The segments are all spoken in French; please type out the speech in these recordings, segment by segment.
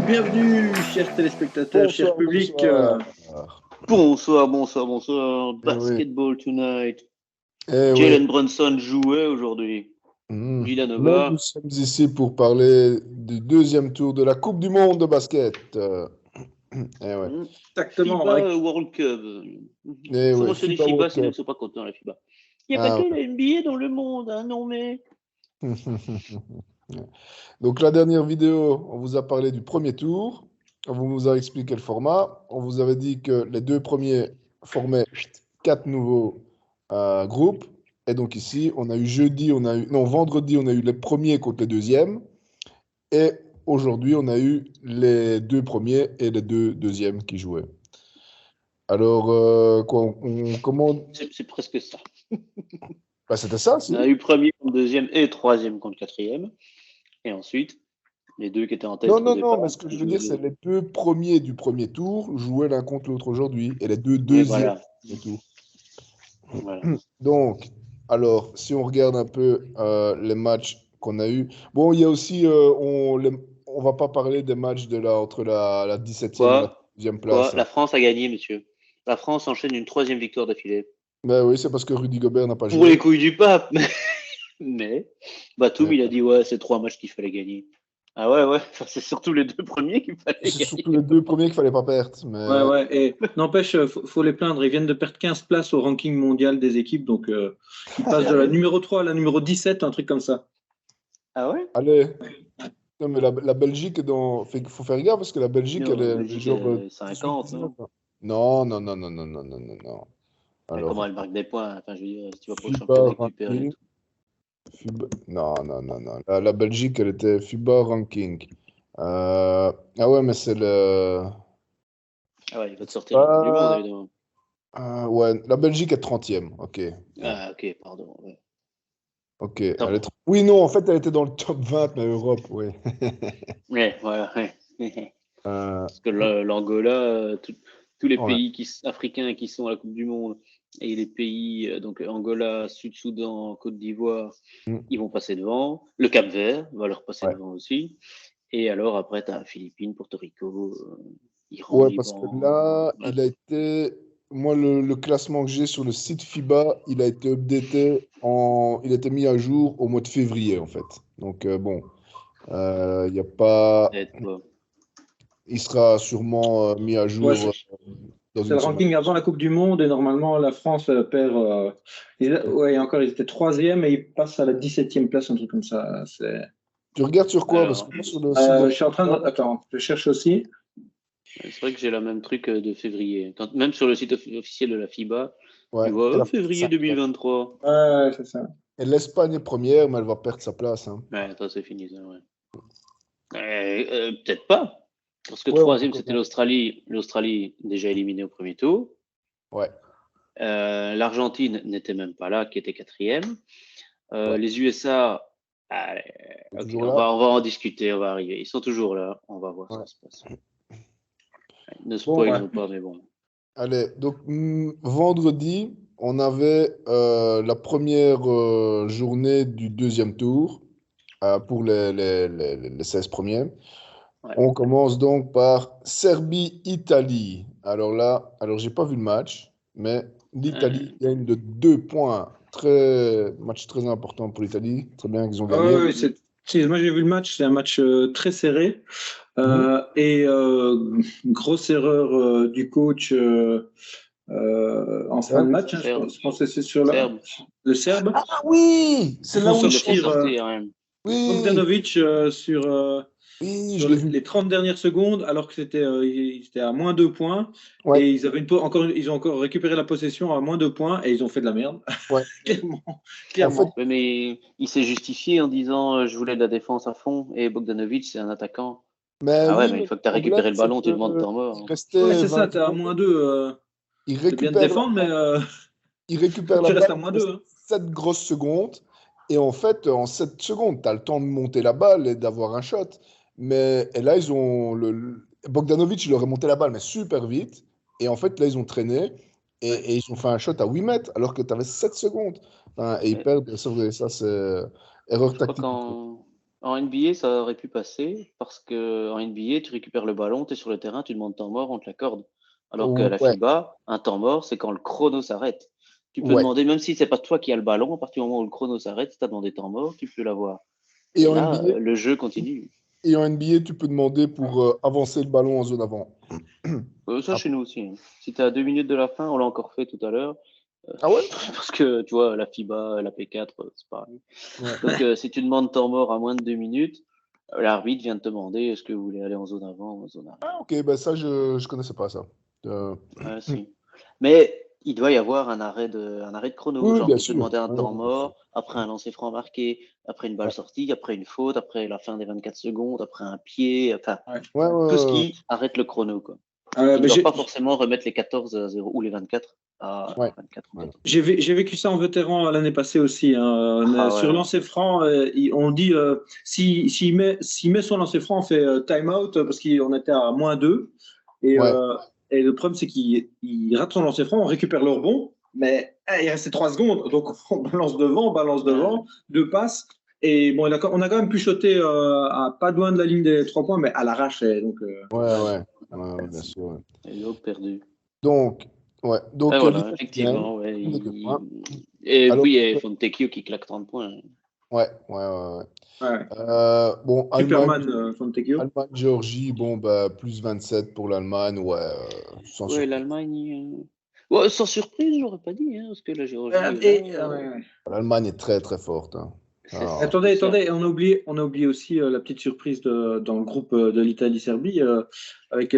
bienvenue, chers téléspectateurs, cher public. Bonsoir. Eh Basketball tonight. Eh Jalen oui. Brunson jouait aujourd'hui. Mais Villanova. nous sommes ici pour parler du deuxième tour de la Coupe du Monde de basket. Eh ouais. Exactement. FIBA avec- World Cup. Eh Faut ouais, mentionner FIBA FIBA World sinon ils Cup. sont pas contents la FIBA. Il n'y a Ah pas que la NBA dans le monde, hein, non mais. Donc la dernière vidéo, on vous a parlé du premier tour. On vous a expliqué le format. On vous avait dit que les deux premiers formaient 4 nouveaux groupes. Et donc ici, on a eu vendredi, on a eu les premiers contre les deuxièmes. Et aujourd'hui, on a eu les deux premiers et les deux deuxièmes qui jouaient. Alors, comment... C'est presque ça. Bah, c'était ça, si. On a eu premier contre deuxième et troisième contre quatrième. Et ensuite, les deux qui étaient en tête. Non, mais ce que je veux dire, c'est les deux premiers du premier tour jouaient l'un contre l'autre aujourd'hui. Et les deux deuxièmes du tour. Voilà. Donc, alors, si on regarde un peu les matchs qu'on a eus. Bon, il y a aussi, on va pas parler des matchs entre la 17e et la 12e place. La France a gagné, monsieur. La France enchaîne une troisième victoire d'affilée. Ben oui, c'est parce que Rudy Gobert n'a pas joué. Pour les couilles du pape. Mais Batum, il a dit c'est 3 matchs qu'il fallait gagner. Ah ouais, enfin, c'est surtout les deux premiers qu'il fallait gagner. C'est surtout les deux premiers qu'il fallait pas perdre. Mais... Ouais, et n'empêche, faut les plaindre. Ils viennent de perdre 15 places au ranking mondial des équipes. Donc, ils passent de la numéro 3 à la numéro 17, un truc comme ça. Ah ouais? Allez. Non, mais la Belgique est dans. Faut faire gaffe parce que la Belgique, elle est genre. 50, non. Alors, comment elle marque des points? Enfin, je veux dire, si tu vas pour le FIBA championnat, tu perds et tout. Non. La Belgique, elle était FIBA ranking. Ah ouais, mais c'est le. Ah ouais, il va te sortir la Coupe du Monde, évidemment. Ouais, la Belgique est 30e. Ok. Ah, ok, pardon. Ouais. Ok. Oui, non, en fait, elle était dans le top 20, mais Europe, oui. Voilà. Parce que l'Angola, tous les pays africains qui sont à la Coupe du Monde et les pays, donc Angola, Sud-Soudan, Côte d'Ivoire, ils vont passer devant. Le Cap-Vert va leur passer devant aussi. Et alors, après, tu as Philippines, Porto Rico, Iran, Ouais, Liban. parce que là, il a été... Moi, le classement que j'ai sur le site FIBA, il a été updaté il a été mis à jour au mois de février, en fait. Donc, bon, il n'y a pas... Il sera sûrement mis à jour dans c'est le ranking avant la Coupe du Monde et normalement, la France perd... encore, ils étaient 3e et ils passent à la 17e place, un truc comme ça. Tu regardes sur quoi? Parce que moi, sur le je suis en train de... Attends, je cherche aussi. C'est vrai que j'ai le même truc de février. Même sur le site officiel de la FIBA, tu vois février 2023. Ouais, c'est ça. Et l'Espagne est première, mais elle va perdre sa place. Hein. Ouais, toi, c'est fini, ça, ouais. Peut-être pas. Parce que troisième, c'était l'Australie. L'Australie, déjà éliminée au premier tour. Ouais. L'Argentine n'était même pas là, qui était quatrième. Les USA, on va en discuter, on va arriver. Ils sont toujours là, on va voir ce qui se passe. Ne spoilons pas, mais bon. Allez, donc vendredi, on avait la première journée du deuxième tour pour les 16 premiers. Ouais. On commence donc par Serbie-Italie. Alors j'ai pas vu le match, mais l'Italie gagne de 2 points. Match très important pour l'Italie. Très bien qu'ils ont gagné. Moi j'ai vu le match, c'est un match très serré. Et grosse erreur du coach en fin de match. Je pense que c'est sur le Serbe. Ah oui, c'est là où il sortir. Bogdanovic sur les 30 dernières secondes, alors que c'était à moins 2 points. Ouais. Et ils ont encore récupéré la possession à moins 2 points et ils ont fait de la merde. Ouais. Clairement. En fait, mais il s'est justifié en disant je voulais de la défense à fond et Bogdanovic, c'est un attaquant. Mais une fois que tu as récupéré le ballon, tu demandes temps mort. Ouais, c'est ça, tu es à moins 2. Il récupère bien défendre, mais il récupère la balle à moins 2. 7 grosses secondes. Et en fait, en 7 secondes, tu as le temps de monter la balle et d'avoir un shot. Et là, ils ont Bogdanovic, il aurait monté la balle, mais super vite. Et en fait, là, ils ont traîné et ils ont fait un shot à 8 mètres alors que tu avais 7 secondes. Et ils perdent. Ça, c'est erreur tactique. En NBA, ça aurait pu passer parce qu'en NBA, tu récupères le ballon, tu es sur le terrain, tu demandes temps mort, on te l'accorde. Alors que la Ouais, FIBA, un temps mort, c'est quand le chrono s'arrête. Tu peux ouais. demander, même si c'est pas toi qui as le ballon, à partir du moment où le chrono s'arrête, si tu as demandé temps mort, tu peux l'avoir. Et Et en là, NBA, le jeu continue. tu peux demander pour avancer le ballon en zone avant. Ça, Ah, chez nous aussi. Hein. Si tu es à 2 minutes de la fin, on l'a encore fait tout à l'heure. ah ouais? Parce que, tu vois, la FIBA, la P4, c'est pareil. Ouais. Donc, si tu demandes temps mort à moins de 2 minutes, l'arbitre vient te demander est-ce que vous voulez aller en zone avant ou en zone arrière. Ah, ok, ben ça, je connaissais pas ça. Ah, si. Mais il doit y avoir un arrêt de chrono. Oui, Genre, bien il peut sûr. demander un Ouais, temps bien sûr. mort, après un lancer franc marqué, après une balle sortie, après une faute, après la fin des 24 secondes, après un pied, enfin, Ouais. Ouais, tout ce ouais, qui arrête le chrono, quoi. Euh, Il ne mais doit j'ai pas forcément remettre les 14 à 0 ou les 24 à ouais. 24 ou Ouais. 14. j'ai vécu ça en vétéran l'année passée aussi. Hein. Ah Sur ouais. lancer franc, on dit s'il met son lancer franc, on fait time out parce qu'on était à -2. Et, Ouais. euh, et le problème, c'est qu'il rate son lancer franc, on récupère le rebond, mais il restait 3 secondes. Donc on balance devant, 2 passes. Et bon, on a quand même pu shotter à pas loin de la ligne des 3 points, mais à l'arrache. Ouais, Ouais. ouais. Ouais, bien sûr. Ouais. Et donc perdu. Donc, ouais. Et Donc, voilà, l'Italie gagne. effectivement, ouais. On est deux points. Et Alors, puis, il Fontecchio qui claque 30 points. ouais, ouais, ouais. Ouais. Bon, Superman, Fontecchio. Allemagne, Géorgie, bon, bah, plus 27 pour l'Allemagne, ouais, sans Ouais, surprise. l'Allemagne. Ouais, sans surprise, j'aurais pas dit, hein, parce que la Géorgie, là. Ouais. L'Allemagne est très, très forte. Hein. C'est Alors, spécial. Attendez, on a oublié aussi la petite surprise dans le groupe de l'Italie-Serbie avec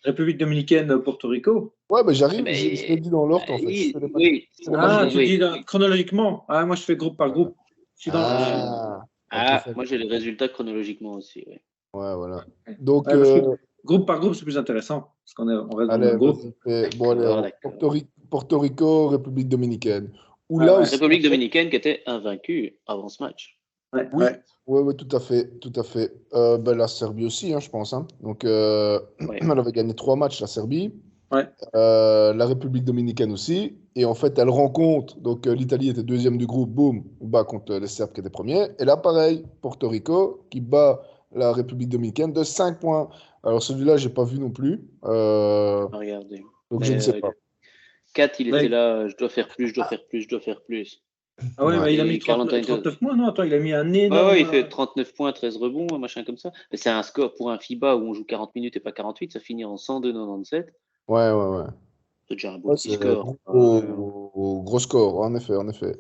République dominicaine, Porto Rico. ouais, bah, j'arrive, je l'ai Mais, dit dans l'ordre, en fait. oui, Je fais les matchs Ah, d'un tu coup. dis oui. chronologiquement. Ah, moi, je fais groupe par groupe. Je suis dans. Ah, ok, Ah, ça. moi j'ai les résultats chronologiquement aussi. Oui. Ouais, voilà. Donc, Ouais, parce que groupe par groupe, c'est plus intéressant. Parce on reste dans le allez, même groupe. vas-y. Bon, allez, D'accord, d'accord. Porto Rico, République dominicaine. Ou Ouais, là ouais, aussi, en République fait, dominicaine qui était invaincue avant ce match. ouais, oui, ouais. ouais, ouais, tout à fait, tout à fait. Ben, la Serbie aussi, hein, je pense. Hein. Donc, Oui. elle avait gagné 3 matchs, la Serbie. Ouais. La République dominicaine aussi. Et en fait, elle rencontre, donc l'Italie était deuxième du groupe, boum, on bat contre les Serbes qui étaient premiers. Et là, pareil, Porto Rico qui bat la République dominicaine de 5 points. Alors celui-là, j'ai pas vu non plus. Regardez. Donc je ne Mais sais pas. 4, il était Ouais. là, je dois faire plus, je dois faire plus, je dois faire plus. Ah ouais, Ouais. mais il a mis Et Carl Anthony Towns. 39 points, non? Attends, il a mis un Ouais, énorme. il fait 39 points, 13 rebonds, un machin comme ça. Mais c'est un score pour un FIBA où on joue 40 minutes et pas 48, ça finit en 102-97. Ouais, ouais, ouais. C'est déjà un beau Ouais, petit c'est score. gros score, en effet, en effet.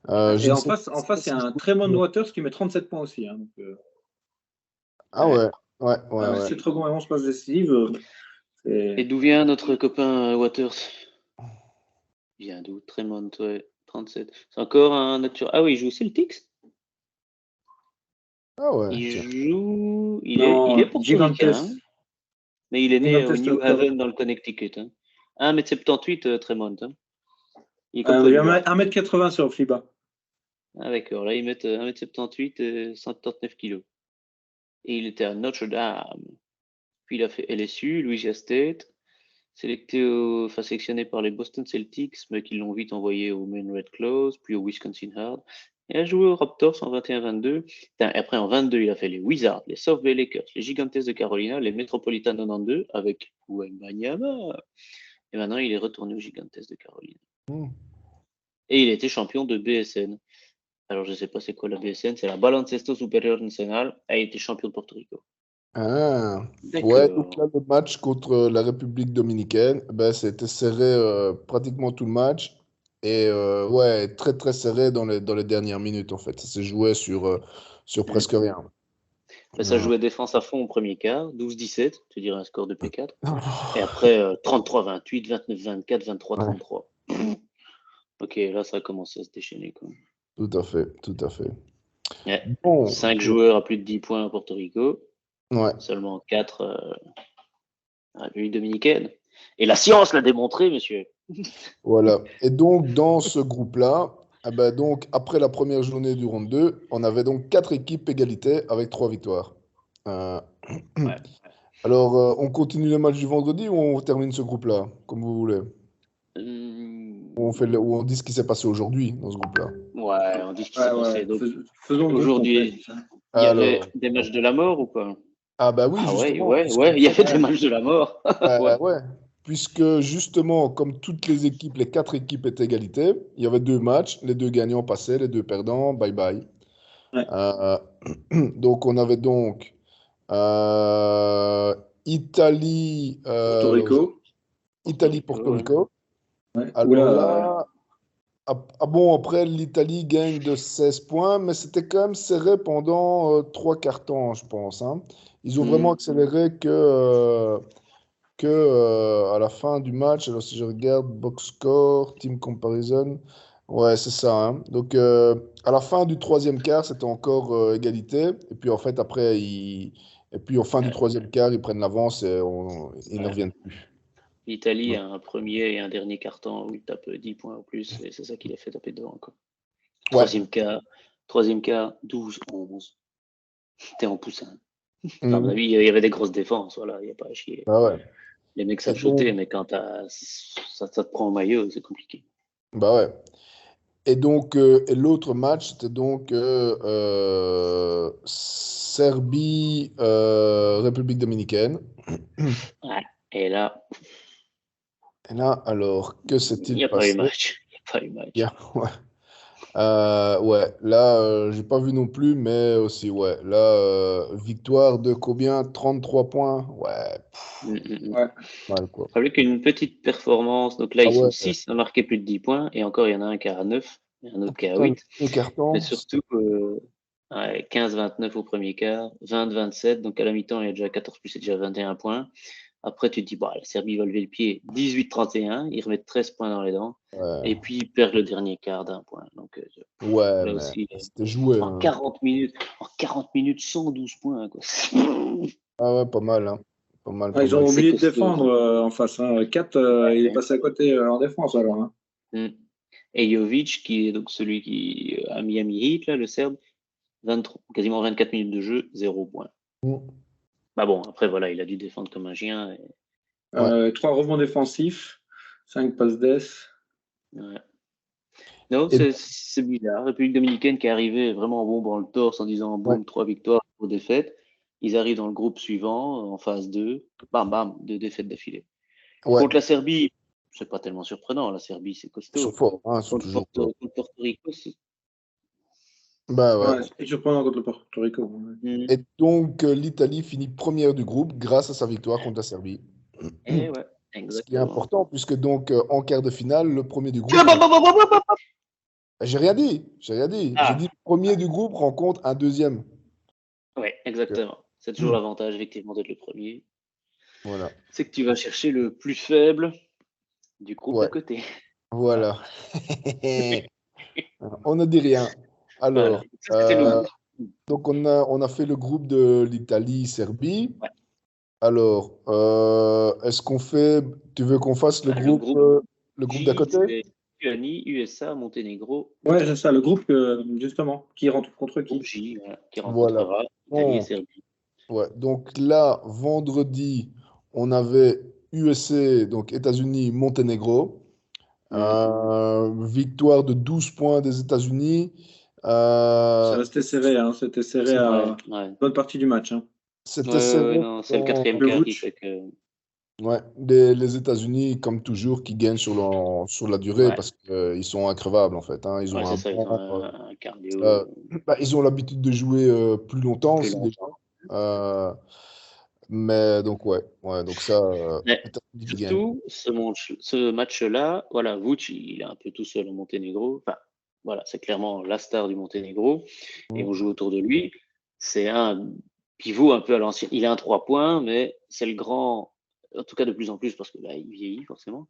Je Et ne en sais face, pas il y a si je un peux Tremont dire. Waters qui met 37 points aussi. Hein, donc, Ah ouais, ouais, ouais, ouais. 7 rebonds et 11 passes décisives. Et C'est- d'où vient notre copain Waters? Il vient d'où? Tremont, ouais, 37. C'est encore un nature. Ah oui, il joue Celtics? Ah ouais, Il tiens. joue. Il est Non, portoricain, hein, mais il est né au Gigantes New Corp. Haven dans le Connecticut. Hein. 1,78 m, Tremont. Hein. Il est comme Il y a Pogba. 1,80 m sur FIBA. Ah, d'accord, là, ils mettent 1,78 m et 139 kg. Et il était à Notre-Dame. Puis il a fait LSU, Louisiana State, sélectionné par les Boston Celtics, mais qui l'ont vite envoyé au Maine Red Claws, puis au Wisconsin Hard. Il a joué aux Raptors en 21-22. Après, en 22, il a fait les Wizards, les South Bay Lakers, les Gigantes de Carolina, les Metropolitans 92 avec Wembanyama. Et maintenant, il est retourné aux Gigantes de Carolina. Et il a été champion de BSN. Alors, je ne sais pas c'est quoi la BSN, c'est la Baloncesto Superior Nacional. Il a été champion de Porto Rico. Ah, ouais, donc D'accord. là, le match contre la République dominicaine, ben, c'était serré pratiquement tout le match. Et ouais, très très serré dans les dernières minutes en fait. Ça s'est joué sur presque rien. Mais ça jouait défense à fond au premier quart, 12-17, tu dirais un score de P4. Ouais, Et après, 33-28, 29-24, 23-33. Ok, là, ça a commencé à se déchaîner. Quoi. tout à fait, tout à fait. Ouais. Bon, 5 joueurs à plus de 10 points à Porto Rico, ouais, seulement 4 à République dominicaine. Et la science l'a démontré, monsieur. voilà. Et donc, dans ce groupe-là, eh ben, donc, après la première journée du round 2, on avait donc 4 équipes égalité avec 3 victoires. Euh, Ouais. Alors, on continue le match du vendredi ou on termine ce groupe-là, comme vous voulez? Ou on dit ce qui s'est passé aujourd'hui dans ce groupe-là. Ouais, on dit ce qui Ouais, s'est passé. ouais. Donc, Faisons le groupe complet. aujourd'hui, Comme ça. Il y avait des matchs de la mort ou pas? Ah bah oui, Ah justement. ouais, il y avait des matchs de la mort. Ouais. Puisque justement, comme toutes les équipes, les 4 équipes étaient égalité, il y avait 2 matchs, les 2 gagnants passaient, les 2 perdants, bye bye. Ouais. Donc on avait donc Italie, Porto Rico. Porto Rico. Ouais. Alors là, bon, après l'Italie gagne de 16 points, mais c'était quand même serré pendant 3 quarts temps, je pense, hein. Ils ont vraiment accéléré que à la fin du match. Alors si je regarde box score, team comparison, ouais, c'est ça, hein. Donc à la fin du 3e quart, c'était encore égalité. Et puis en fait, après, et puis en fin du 3e quart, ils prennent l'avance et ils ne reviennent plus. L'Italie a un premier et un dernier carton où il tape 10 points au plus, et c'est ça qui l'a fait taper devant, quoi. Troisième quart, 12-11. T'es en poussin. Enfin, à mon avis, il y avait des grosses défenses, voilà, il n'y a pas à chier. Bah ouais. Les mecs savent shooter, mais quand ça te prend au maillot, c'est compliqué. Bah ouais. Et donc, et l'autre match, c'était donc Serbie, République dominicaine. Ouais. Et là, Et là, alors, que il s'est-il n'y a pas eu passé? match. Il n'y a pas eu match. Ouais. Ouais, là, j'ai pas vu non plus, mais aussi, ouais. Là, victoire de combien? 33 points? Ouais, Ouais. mal quoi. Il fallait qu'une petite performance. Donc là, Ah ils sont ouais, 6 à marquer plus de 10 points. Et encore, il y en a un qui a 9 et un autre qui a putain, 8. deux cartons. Mais surtout, 15-29 au premier quart, 20-27. Donc à la mi-temps, il y a déjà 14 plus, c'est déjà 21 points. Après, tu te dis, bah, la Serbie va lever le pied. 18-31. Ils remettent 13 points dans les dents. Ouais, Et puis, ils perdent le dernier quart d'un point. Donc ouais, là mais aussi, c'était joué, en hein. 40 minutes, 112 points, quoi. Ah ouais, pas mal, hein. Pas mal, Ah, pas ils ont mal. C'est oublié de costaud. défendre en face. Hein. 4, il est passé à côté en défense alors. Hein. Et Jovic, qui est donc celui qui a Miami Heat, là, le Serbe, 23, quasiment 24 minutes de jeu, 0 points. Bah bon, après, voilà, il a dû défendre comme un chien. Ouais. 3 rebonds défensifs, 5 passes d'ess. Ouais. Non, Et c'est bizarre. République dominicaine qui est arrivée vraiment en bombant le torse en disant ouais, boum, 3 victoires pour défaite. Ils arrivent dans le groupe suivant, en phase 2, bam, bam, 2 défaites d'affilée. ouais, Contre la Serbie, c'est pas tellement surprenant. La Serbie, c'est ils costaud. sont forts, hein, ils sont Contre toujours forts. Porto Rico, Bah ouais. Ouais, c'est surprenant contre le Porto Rico. Ouais. Et donc, l'Italie finit première du groupe grâce à sa victoire contre la Serbie. Eh ouais, Ce qui est exactement. important, puisque donc, en quart de finale, le premier du groupe. J'ai rien dit, j'ai rien dit. J'ai dit le premier du groupe rencontre un deuxième. Ouais, exactement. C'est toujours l'avantage, effectivement, d'être le premier. Voilà. C'est que tu vas chercher le plus faible du groupe d'à Ouais, côté. voilà. On ne dit rien. Voilà. Alors, Ça, c'était le groupe. donc on a fait le groupe de l'Italie, Serbie. Ouais. Alors, est-ce qu'on fait, tu veux qu'on fasse le groupe d'à J, côté? c'est Lituanie, USA, Monténégro. Ouais, c'est ça, le groupe, justement, qui rentre contre qui. Groupe J, qui Voilà. rencontrera Italie et Serbie. Ouais, donc là, vendredi, on avait USA, donc États-Unis, Monténégro. Victoire de 12 points des États-Unis. Ça restait serré, hein. C'était serré à une bonne partie du match. Hein. C'était serré. Non, c'est le quatrième Le quart qui Vooch. fait que. Ouais, les États-Unis, comme toujours, qui gagnent sur la durée Ouais, parce qu'ils sont increvables en fait, hein. Ils ont c'est un ça, ils bon, ont un cardio ils ont l'habitude de jouer plus longtemps plus aussi long. déjà. Mais donc ouais, donc ça, Mais États-Unis qui gagne. surtout, ce match-là, voilà, Vuc, il est un peu tout seul au Monténégro. Enfin, voilà, c'est clairement la star du Monténégro. Et on joue autour de lui. C'est un pivot un peu à l'ancien. Il a un 3 points, mais c'est le grand, en tout cas de plus en plus, parce que là, il vieillit forcément.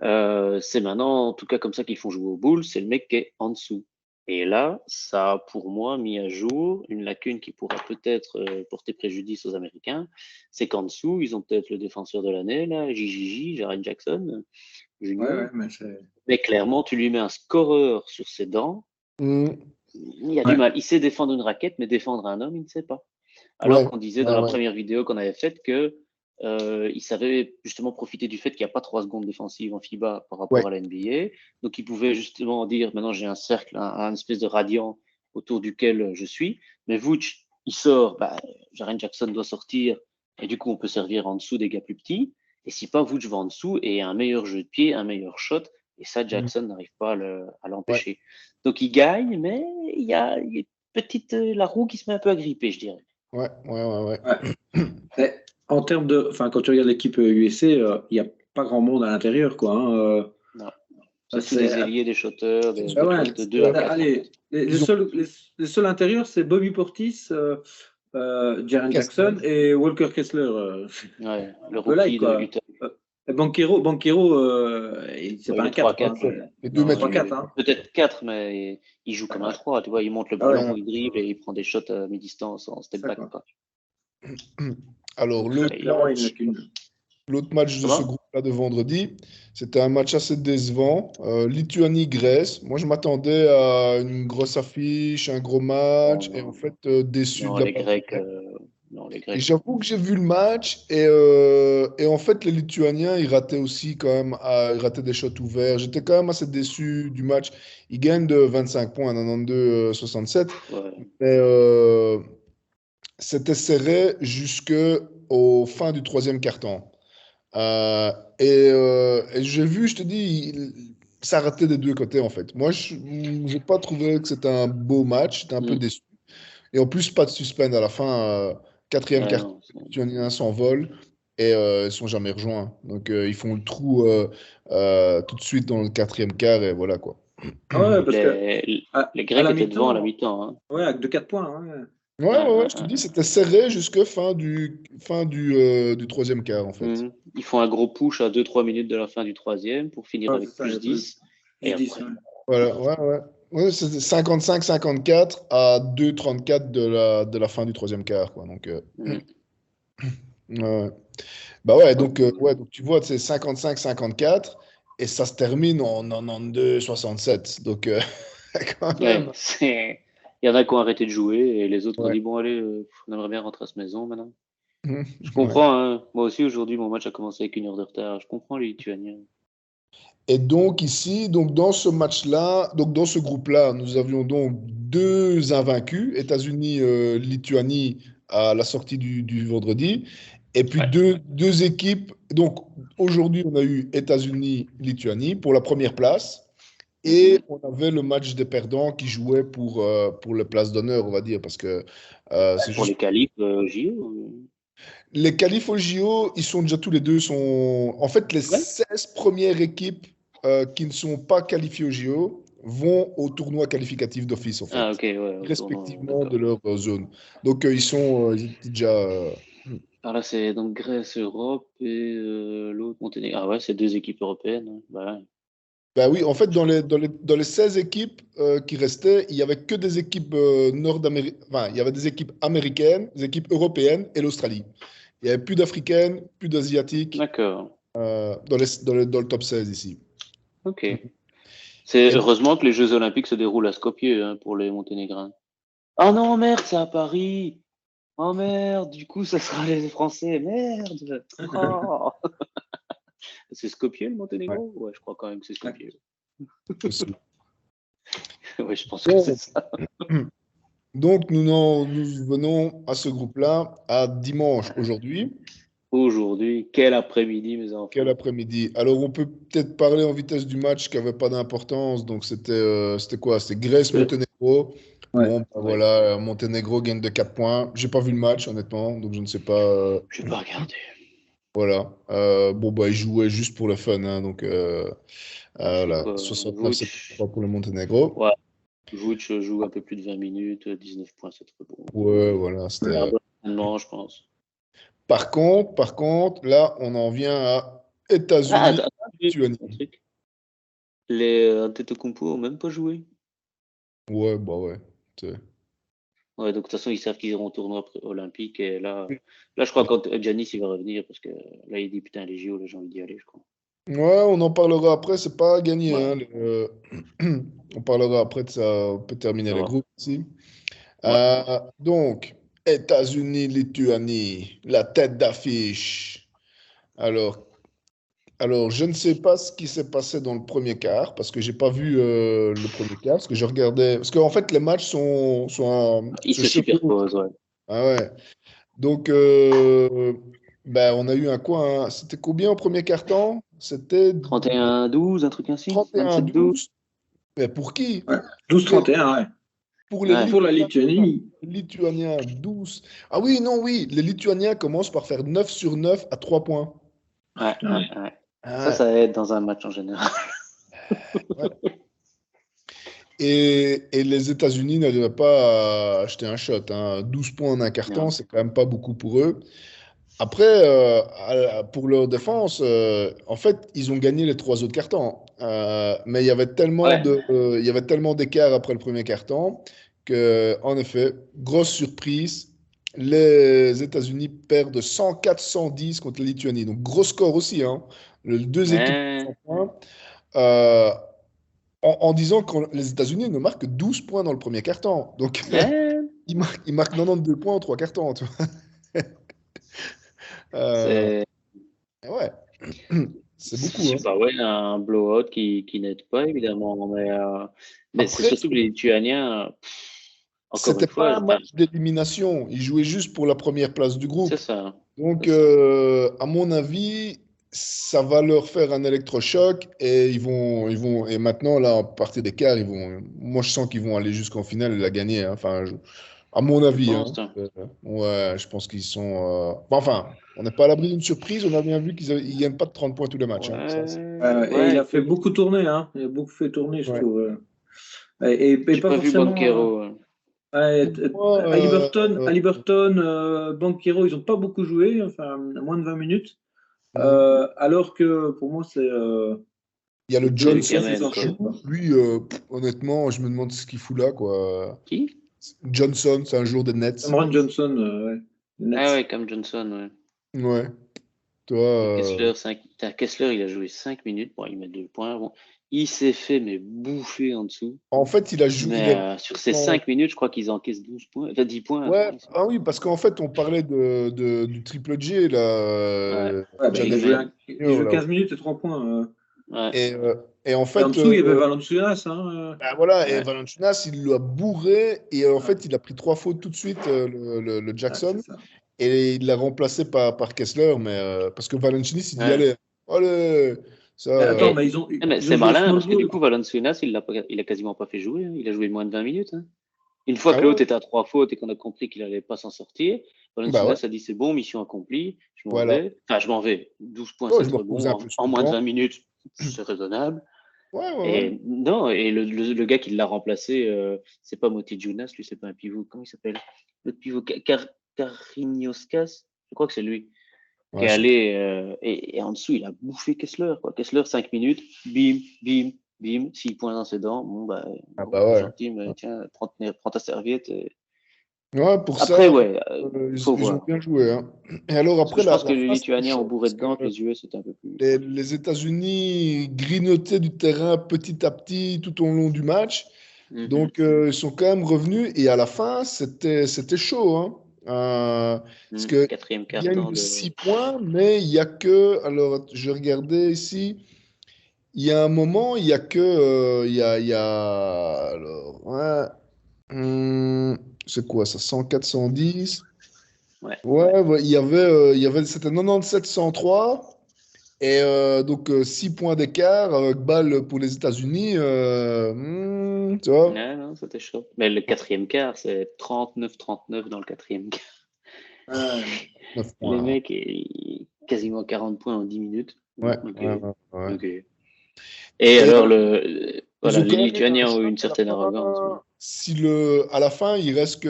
C'est maintenant, en tout cas, comme ça qu'ils font jouer au boule. C'est le mec qui est en dessous. Et là, ça a pour moi mis à jour une lacune qui pourra peut-être porter préjudice aux Américains. C'est qu'en dessous, ils ont peut-être le défenseur de l'année, là, JJJ, Jaren Jackson Junior. Ouais, Mais clairement, tu lui mets un scoreur sur ses dents, il y a du mal. Il sait défendre une raquette, mais défendre un homme, il ne sait pas. Alors qu'on disait dans la première vidéo qu'on avait faite que il savait justement profiter du fait qu'il n'y a pas 3 secondes défensives en FIBA par rapport à la NBA. Donc, il pouvait justement dire maintenant j'ai un cercle, un espèce de radian autour duquel je suis. Mais Vooch, il sort, Jaren Jackson doit sortir, et du coup, on peut servir en dessous des gars plus petits. Et si pas, Vooch va en dessous et un meilleur jeu de pied, un meilleur shot, et ça, Jackson n'arrive pas à l'empêcher. Ouais. Donc, il gagne, mais il y a la roue qui se met un peu à gripper, je dirais. Ouais. En termes de, quand tu regardes l'équipe USC, il n'y a pas grand monde à l'intérieur, quoi. Non. C'est tous des ailiers, des shotters, de 2 à 4. Allez, les seuls intérieurs, c'est Bobby Portis, Jaren Jackson et Walker Kessler. Le rookie de Utah. Banchero, c'est pas un 4. Les 2 mètres 4. Peut-être 4, mais il joue comme un 3. Tu vois, il monte le ballon, il dribble et il prend des shots à mi-distance en step back. Alors, l'autre match de ce groupe-là de vendredi, c'était un match assez décevant. Lituanie-Grèce. Moi, je m'attendais à une grosse affiche, un gros match, et en fait, déçu. Non, les Grecs. Et j'avoue que j'ai vu le match, et en fait, les Lituaniens, ils rataient aussi quand même, ils rataient des shots ouverts. J'étais quand même assez déçu du match. Ils gagnent de 25 points à 92-67. Mais c'était serré jusqu'au fin du troisième quart-temps. Et j'ai vu, je te dis, ça ratait des deux côtés en fait. Moi, je n'ai pas trouvé que c'était un beau match, j'étais un peu déçu. Et en plus, pas de suspense à la fin. Quatrième quart-temps, les Lituaniens s'envolent et ils ne sont jamais rejoints. Donc, ils font le trou tout de suite dans le quatrième quart et voilà quoi. Parce les Grecs étaient devant à la mi-temps. Hein. Ouais, avec 4 points. Ouais, je te dis, c'était serré jusqu'à fin du troisième quart, en fait. Ils font un gros push à 2-3 minutes de la fin du troisième pour finir avec plus 10. Et après... Ouais, c'était 55-54 à 2-34 de la fin du troisième quart, quoi. Donc, donc tu vois, c'est 55-54 et ça se termine en 92-67. Donc, quand même... Il y en a qui ont arrêté de jouer et les autres ont dit bon allez, on aimerait bien rentrer à cette maison maintenant. Je comprends, hein. Moi aussi aujourd'hui mon match a commencé avec 1 heure de retard. Je comprends les Lituaniens. Et donc ici, dans ce match-là, dans ce groupe-là, nous avions donc 2 invaincus, États-Unis, Lituanie à la sortie du vendredi, et puis deux équipes. Donc aujourd'hui on a eu États-Unis, Lituanie pour la première place. Et on avait le match des perdants qui jouait pour les places d'honneur, on va dire, parce que c'est pour les qualifs JO. Les qualifs au JO, ils sont déjà tous les deux en fait, les 16 premières équipes qui ne sont pas qualifiées au JO vont au tournoi qualificatif d'office, en fait, respectivement de leur zone. Donc ils étaient déjà. Alors là, c'est donc Grèce, Europe et l'autre Monténégro. Ah ouais, c'est 2 équipes européennes. Ben oui, en fait, dans les 16 équipes qui restaient, il n'y avait que des équipes nord-américaines, enfin, il y avait des équipes américaines, des équipes européennes et l'Australie. Il n'y avait plus d'Africaines, plus d'Asiatiques dans le top 16 ici. Ok. C'est heureusement que les Jeux Olympiques se déroulent à Skopje pour les Monténégrins. Oh non, merde, c'est à Paris. Oh merde, du coup, ça sera les Français. Merde. Oh. C'est Skopje le Monténégro ? Ouais, je crois quand même que c'est Skopje. Ouais, je pense que c'est ça. Donc, nous venons à ce groupe-là à dimanche aujourd'hui. Aujourd'hui, quel après-midi, mes enfants. Quel après-midi. Alors, on peut peut-être parler en vitesse du match qui n'avait pas d'importance. Donc, c'était quoi ? C'était Grèce-Monténégro. Bon, voilà, Monténégro gagne de 4 points. Je n'ai pas vu le match, honnêtement, donc je ne sais pas. Je n'ai pas regardé. Voilà. Ils jouaient juste pour le fun. Hein, donc, voilà. 69-73 pour le Monténégro. Ouais. Vooch joue un peu plus de 20 minutes, 19 points, c'est très bon. Ouais, voilà. C'était. Non, je pense. Par contre, là, on en vient à États-Unis. Les Antetokounmpo n'ont même pas joué. Ouais. Ouais, donc de toute façon, ils savent qu'ils iront au tournoi olympique. Et là, je crois que Giannis, il va revenir parce que là, il dit putain, les JO, j'ai envie d'y aller, je crois. Ouais, on en parlera après, c'est pas gagné. Ouais. Hein, on parlera après de ça, on peut terminer les groupes ici. Donc, États-Unis, Lituanie, la tête d'affiche. Alors, je ne sais pas ce qui s'est passé dans le premier quart, parce que j'ai pas vu le premier quart, parce que je regardais. Parce qu'en fait, les matchs ils se superposent, ouais. Ah ouais. Donc, on a eu un quoi, hein. C'était combien au premier quart-temps? C'était 31-12, un truc ainsi? 27-12? 31-12. Mais pour qui? Ouais. 12-31, ouais. Pour les Ouais, Pour la Lituanie. Lituaniens, 12. Ah oui, non, oui. Les Lituaniens commencent par faire 9 sur 9 à 3 points. ouais. Ah, Ça aide dans un match en général. ouais. Et les États-Unis n'arrivaient pas à acheter un shot, hein. 12 points en un carton, Non. c'est quand même pas beaucoup pour eux. Après, pour leur défense, en fait, ils ont gagné les 3 autres cartons. Mais Ouais. il y avait tellement d'écart après le premier carton que, en effet, grosse surprise, les États-Unis perdent 104-110 contre la Lituanie. Donc, gros score aussi, hein. Les deux équipes Ouais. 100 points. Euh, en disant que les États-Unis ne marquent que 12 points dans le premier carton. Donc, Ouais. ils marquent 92 points en 3 cartons. Tu vois. Euh, C'est ouais, c'est beaucoup, c'est hein. pas ouais, un blowout qui n'aide pas, évidemment. Mais c'est Après, surtout que les Lituaniens, encore c'était une fois, pas un match d'élimination. Ils jouaient juste pour la première place du c'est groupe. ça. Donc, C'est ça. à mon avis, ça va leur faire un électrochoc et et maintenant, là, à partir des quarts, moi, je sens qu'ils vont aller jusqu'en finale et la gagner, hein. Enfin, à mon Tu avis, hein. penses, toi? Ouais, je pense qu'ils sont. Enfin, on n'est pas à l'abri d'une surprise. On a bien vu qu'ils ne gagnent pas de 30 points tous les matchs, hein. Et il Ouais, a fait écoute, beaucoup tourner, hein. Il a beaucoup fait tourner, je Ouais. trouve. Et j'ai pas pas vu forcément. Banquero. Ouais, Pour moi, Haliburton, Banchero, ils n'ont pas beaucoup joué, enfin moins de 20 minutes. hmm. Alors que pour moi, c'est Il y a le C'est lui Johnson qui Johnson qui amène, qui quoi. s'enchaîne, joue. quoi. Lui, honnêtement, je me demande ce qu'il fout là, quoi. Qui? Johnson, c'est un jour des Nets. Cameron Johnson, ouais, Ah Nets. ouais, Cam Johnson, ouais. Ouais. Toi, Et Kessler, il a joué 5 minutes. Bon, il met 2 points. Bon, il s'est fait mais bouffer en dessous. en fait, il a joué. Il Mais est... sur ces 5 minutes, je crois qu'ils encaissent 12 points. Enfin, 10 points, je Ouais, crois. ah oui, parce qu'en fait, on parlait du triple J, là, Ouais, Ouais, ben, Jaden il Junior, joue là. 15 minutes et 3 points. ouais. Et en Et en fait, dessous, il y avait Valanciunas. Hein, bah voilà, et Ouais. Valanciunas, il l'a bourré, et en ouais, fait, il a pris 3 fautes tout de suite, le ouais, c'est Jackson. ça. Et il l'a remplacé par Kessler, mais parce que Valanciunas, il dit Ouais. allez, allez, ça. Mais attends, Mais, mais mais ils c'est ont joué malin small parce que du ball. coup, Valanciunas, il a quasiment pas fait jouer, hein. Il a joué moins de 20 minutes, hein. Une fois Ah que ouais? l'autre était à 3 fautes et qu'on a compris qu'il n'allait pas s'en sortir, Bah ouais, Valanciunas a dit c'est bon, mission accomplie, je m'en voilà. vais. Enfin, je m'en vais. 12 points, Oh, c'est je me très reposais un bon. peu sur En le moins de banc. 20 minutes, c'est raisonnable. Ouais, ouais, ouais. Et non, et le gars qui l'a remplacé, c'est pas Moti Jonas, lui, c'est pas un pivot. Comment il s'appelle? L'autre pivot, Karinioskas, je crois que c'est lui, qui Ouais, est je sais pas. allé, et en dessous, il a bouffé Kessler, quoi. Kessler, 5 minutes, bim, bim, bim, 6 points dans ses dents. Ah Bon, bah c'est ouais. gentil, mais tiens, prends ta serviette. Ouais, pour Après, ça, ouais, faut ils ont voir. bien joué, hein. Et alors Parce que après, je pense que la les fin, c'était Lituaniens ont chaud, bourré parce que dedans, que les US, c'était un peu plus. les États-Unis grignotaient du terrain petit à petit tout au long du match. Mhm. Donc, ils sont quand même revenus. Et à la fin, c'était chaud, hein. Parce qu'ils Quatrième gagnent quart-temps de de. 6 points, mais il y a que. Alors, je regardais ici. Il y a un moment, il y a que. Alors, ouais, c'est quoi ça? 104, 110? Ouais, ouais. Ouais, ouais, c'était 97-103. Et donc, 6 points d'écart avec balle pour les États-Unis. Tu vois? Ouais, non, c'était chaud. Mais le quatrième quart, c'est 39-39 dans le quatrième quart. Ouais. 9 Les points. mecs, quasiment 40 points en 10 minutes. Ouais, Ok, ouais, ouais, ouais. ok. Et Et alors, ils voilà, ont les quand même eu un Lituaniens ont eu shot une à la certaine arrogance. fin. Si à la fin, il reste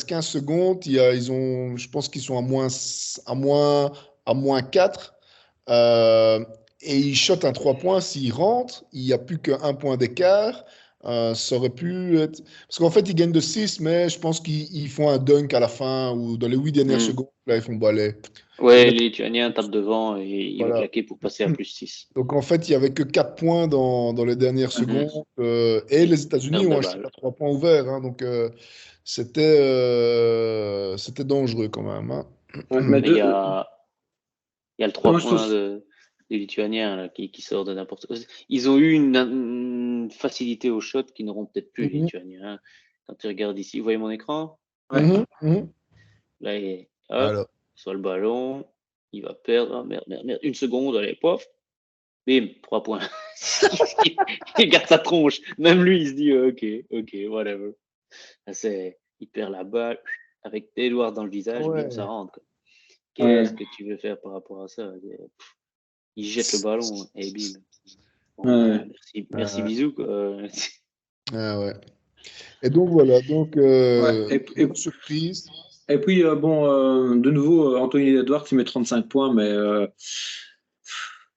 15 secondes, je pense qu'ils sont à moins 4. Euh, et ils shotent un 3 points. S'ils rentrent, il n'y a plus qu'un point d'écart. Ça aurait pu être. Parce qu'en fait, ils gagnent de 6, mais je pense qu'ils font un dunk à la fin ou dans les 8 dernières Hmm. secondes. Là, ils font bon, allez, je vais Ouais, mettre. les Lituaniens tapent devant et il va Voilà. claquer pour passer à +6. Donc en fait, il n'y avait que 4 points dans les dernières Mhm. secondes. Et les États-Unis Perte ont de un shot à balle. 3 points ouvert, hein. Donc c'était dangereux quand même, hein. Ouais, mais Mais il y a le 3 moi, je trouve. points des Lituaniens là, qui sort de n'importe quoi. Ils ont eu une facilité au shot qu'ils n'auront peut-être plus, les Mhm, Lituaniens, hein. Quand tu regardes ici, vous voyez mon écran? Ouais. mhm, mhm. Là, il Alors. sur le ballon, il va perdre. Merde. Une seconde, allez, pof. Bim, 3 points. Il garde sa tronche. Même lui, il se dit ok, whatever. Il perd la balle avec Edouard dans le visage, bim, ça rentre. Qu'est-ce que tu veux faire par rapport à ça? Il jette le ballon et bim. Bon, merci, bisous. Quoi. Ouais. Et donc voilà, surprise. Et puis de nouveau, Anthony Edwards il met 35 points, mais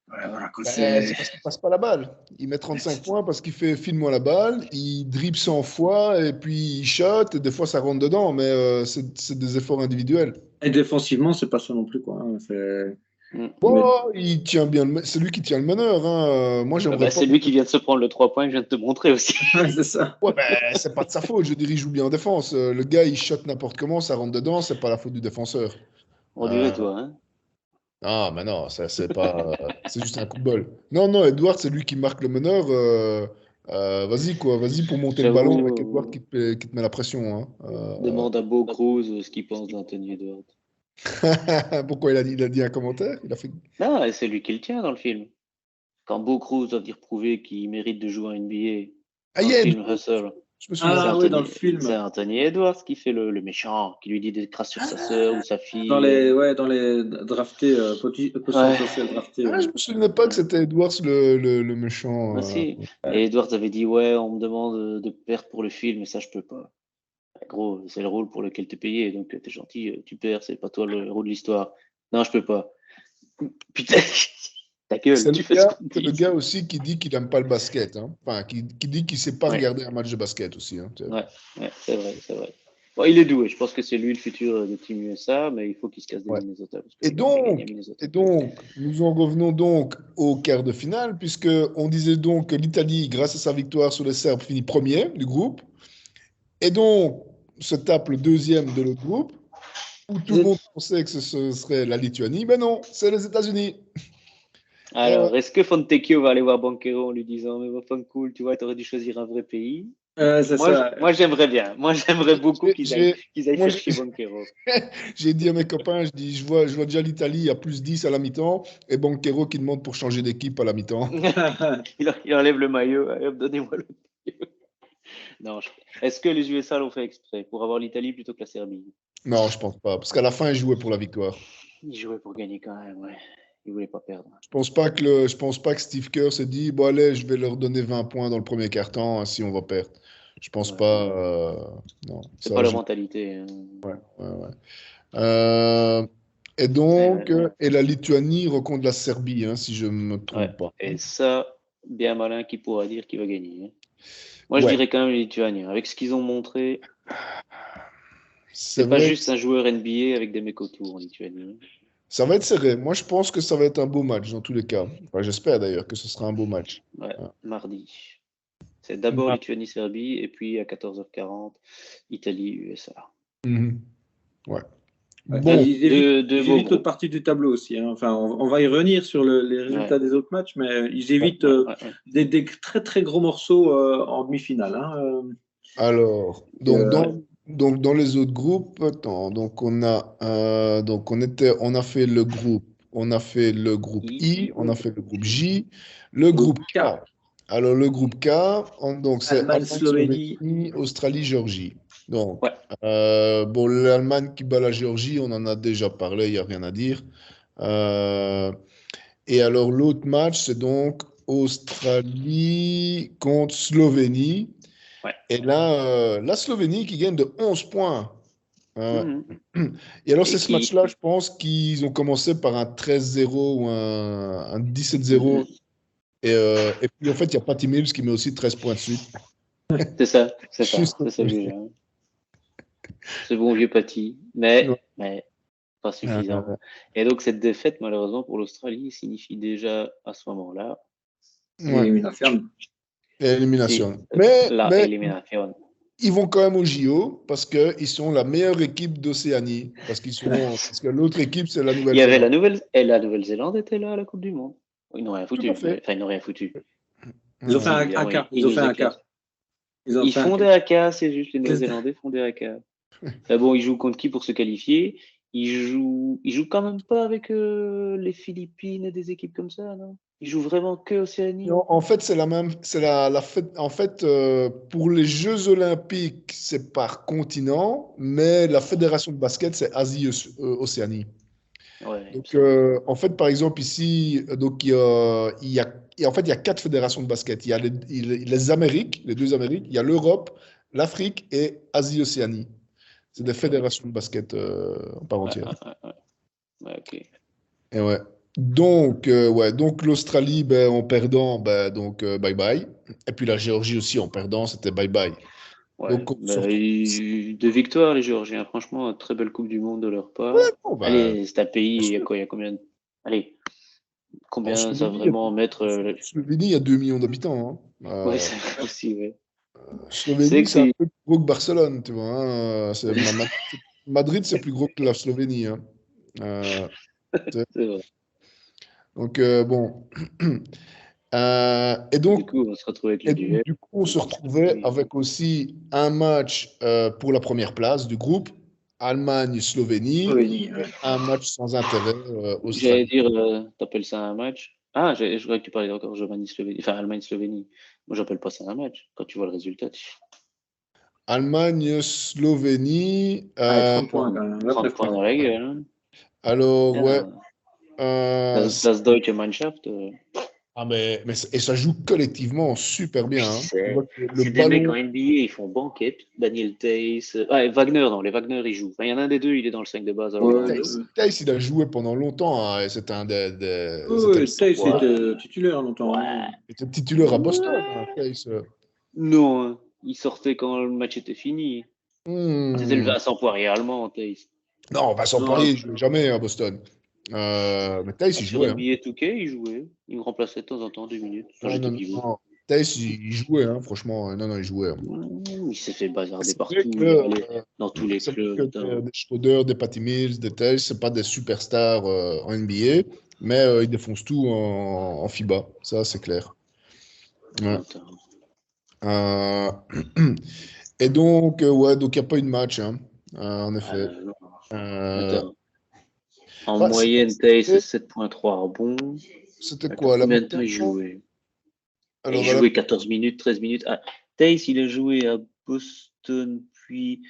voilà, c'est parce qu'il passe pas la balle. Il met 35 points parce qu'il fait file-moi la balle, il dribble 100 fois et puis il shot et des fois ça rentre dedans, mais c'est des efforts individuels. Et défensivement, c'est pas ça non plus quoi. Il tient bien, c'est lui qui tient le meneur. Hein. Moi, j'aimerais c'est lui qui vient de se prendre le 3 points que je viens de te montrer aussi. C'est ça. Ouais, c'est pas de sa faute. Je veux dire, il joue bien en défense. Le gars, il shot n'importe comment, ça rentre dedans, c'est pas la faute du défenseur. On dirait toi, hein. Ah, mais non, ça c'est pas. C'est juste un coup de bol. Non, Edouard, c'est lui qui marque le meneur. Vas-y pour monter le ballon avec Edouard qui te met la pression. Hein. Demande à Beau Cruz ce qu'il pense d'Anthony Edwards. Pourquoi il a dit un commentaire? Non, c'est lui qui le tient dans le film. Quand Beau Cruz doit dire prouver qu'il mérite de jouer en NBA, dans le film Hustle. Dans le film. C'est Anthony Edwards qui fait le méchant, qui lui dit des crasses sur sa sœur ou sa fille. Dans les draftés, potentiels draftés. Je me souvenais pas que c'était Edwards le méchant. Si. Et Edwards avait dit on me demande de perdre pour le film, mais ça je peux pas. Gros, c'est le rôle pour lequel t'es payé, donc t'es gentil, tu perds, c'est pas toi le héros de l'histoire. Non, je peux pas. Putain, ta gueule. C'est le gars aussi qui dit qu'il aime pas le basket, hein. Enfin, qui dit qu'il sait pas regarder un match de basket aussi. Hein. Ouais, c'est vrai. Bon, il est doué, je pense que c'est lui le futur de Team USA, mais il faut qu'il se casse des Minnesota. Et donc, nous en revenons donc au quart de finale, puisque on disait donc que l'Italie, grâce à sa victoire sur les Serbes, finit premier du groupe. Et donc, se tape le deuxième de l'autre groupe, où tout le monde pensait que ce serait la Lituanie. Mais non, c'est les États-Unis. Alors, est-ce que Fontecchio va aller voir Banchero en lui disant « Mais cool, tu vois, tu aurais dû choisir un vrai pays ». Moi, j'aimerais bien. Moi, j'aimerais beaucoup qu'ils aillent chercher Banchero. J'ai dit à mes copains, je vois déjà l'Italie à plus 10 à la mi-temps et Banchero qui demande pour changer d'équipe à la mi-temps. il enlève le maillot. Donnez-moi le maillot. Non, est-ce que les USA l'ont fait exprès pour avoir l'Italie plutôt que la Serbie? Non, je pense pas. Parce qu'à la fin, ils jouaient pour la victoire. Ils jouaient pour gagner quand même, ouais. Ils voulaient pas perdre. Je pense pas que Steve Kerr s'est dit bon allez, je vais leur donner 20 points dans le premier quart-temps si on va perdre. Je pense pas. Non. C'est pas la mentalité. Ouais. Et donc, et la Lituanie rencontre la Serbie, si je me trompe pas. Et ça, bien malin qui pourra dire qui va gagner. Moi, je dirais quand même les Lituaniens. Avec ce qu'ils ont montré, c'est pas juste un joueur NBA avec des mecs autour en Lituanie. Ça va être serré. Moi, je pense que ça va être un beau match dans tous les cas. Enfin, j'espère d'ailleurs que ce sera un beau match. Mardi. C'est d'abord Lituanie-Serbie et puis à 14h40, Italie-USA. Ouais. Bon, ils évitent l'autre partie du tableau aussi. Hein. Enfin, on va y revenir sur les résultats des autres matchs, mais ils évitent des très très gros morceaux en demi-finale. Hein. Alors, donc dans les autres groupes, donc on a fait le groupe I, on a fait le groupe J, le groupe K. Alors le groupe K, donc c'est Allemagne, Slovénie, Australie, Géorgie. Donc l'Allemagne qui bat la Géorgie, on en a déjà parlé, il n'y a rien à dire. Et alors l'autre match, c'est donc Australie contre Slovénie. Et là, la Slovénie qui gagne de 11 points. Et alors, c'est ce match-là, je pense qu'ils ont commencé par un 13-0 ou un 17-0. Et puis, en fait, il n'y a pas Tim Mills qui met aussi 13 points dessus. C'est ça. C'est bon vieux Patty. Mais pas suffisant. Et donc, cette défaite, malheureusement, pour l'Australie, signifie déjà à ce moment-là élimination. Mais ils vont quand même au JO parce qu'ils sont la meilleure équipe d'Océanie. Parce que l'autre équipe, c'est la Nouvelle-Zélande. Il y avait la Nouvelle-Zélande était là à la Coupe du Monde. Ils n'ont rien foutu. Ils n'ont rien foutu. Ils ont fait un quart. Ils font des AK, c'est juste les Néo-Zélandais font des AK. Ah bon, ils jouent contre qui pour se qualifier? Ils jouent quand même pas avec les Philippines et des équipes comme ça, non? Ils jouent vraiment que Océanie? En fait, c'est la même. C'est la fête. En fait, pour les Jeux Olympiques, c'est par continent, mais la fédération de basket, c'est Asie-Océanie. Ouais, Donc, en fait, par exemple, ici, donc, en fait, il y a 4 fédérations de basket. Il y a les Amériques, les 2 Amériques, il y a l'Europe, l'Afrique et Asie-Océanie. C'est des fédérations de basket en part entière. Ouais, ok. Et ouais. Donc, donc l'Australie, ben, en perdant, ben, donc bye bye. Et puis la Géorgie aussi, en perdant, c'était bye bye. Ouais, Donc, on se retrouve. de victoire, les Géorgiens. Franchement, très belle Coupe du Monde de leur part. Bon, ben, Allez, c'est un pays, bien il y a sûr. quoi? Il y a combien Allez, En combien ça va Slovénie, il y a, vraiment mettre en Slovénie, il y a 2 millions d'habitants. Hein. Ouais, c'est aussi, ouais. C'est Slovénie, que c'est un c'est. peu plus gros que Barcelone, tu vois. Hein. Madrid, c'est plus gros que la Slovénie. Hein. Euh, tu sais. C'est vrai. Donc, bon. Et Du donc, coup, on va se retrouver avec le duel. du coup, on se retrouvait avec aussi un match pour la première place du groupe, Allemagne-Slovénie, Slovénie, ouais. un match sans intérêt, J'allais Australie. dire, t'appelles ça un match? Ah, je croyais que tu parlais encore Germanie-Slovénie. Enfin, Allemagne-Slovénie. Moi, j'appelle pas ça un match. Quand tu vois le résultat, Allemagne-Slovénie. 30 points quand même, 30 29 points points. dans la gueule. Hein. Alors, ouais. Ah, das Deutsche Mannschaft. Et ça joue collectivement super bien. Hein. Tu vois que le C'est des mecs en ballon. NBA, ils font banquette. Daniel Tays. Ah, et Wagner, non, les Wagner, ils jouent. Enfin, il y en a un des deux, il est dans le 5 de base. Alors, Ouais, Tays, il a joué pendant longtemps. Hein, et c'était un c'était Tays ouais. était titulaire longtemps. Ouais. il était titulaire à Boston. Hein, Tays. Non, hein. Il sortait quand le match était fini. C'était le Hmm. Vincent Poirier allemand, Tays. Non, Vincent Non, Poirier, il jouait jamais à Boston. Mais Tays, Ah, il sur jouait. Hein. NBA 2K, il jouait. Il me remplaçait de temps en temps 2 minutes quand Non, j'étais non, non, pivot. non. Tays, il jouait, hein, franchement. Non, non, il jouait. Hein. Il s'est fait bazarder C'est vrai partout. que, Il est allé dans tous les c'est vrai que clubs. des Schroeder, des Patty Mills, des Tays, c'est pas des superstars en NBA, mais ils défoncent tout en FIBA. Ça, c'est clair. Ouais. Attends. Euh, Et donc, ouais, donc il n'y a pas eu de match, hein, en effet. Non. Euh, Attends. En bah, moyenne, Tay, c'est 7,3 rebonds. c'était quoi, la Combien de temps mi-temps? il jouait? Il Alors, jouait 14 minutes, 13 minutes. Ah, Tays, il a joué à Boston, puis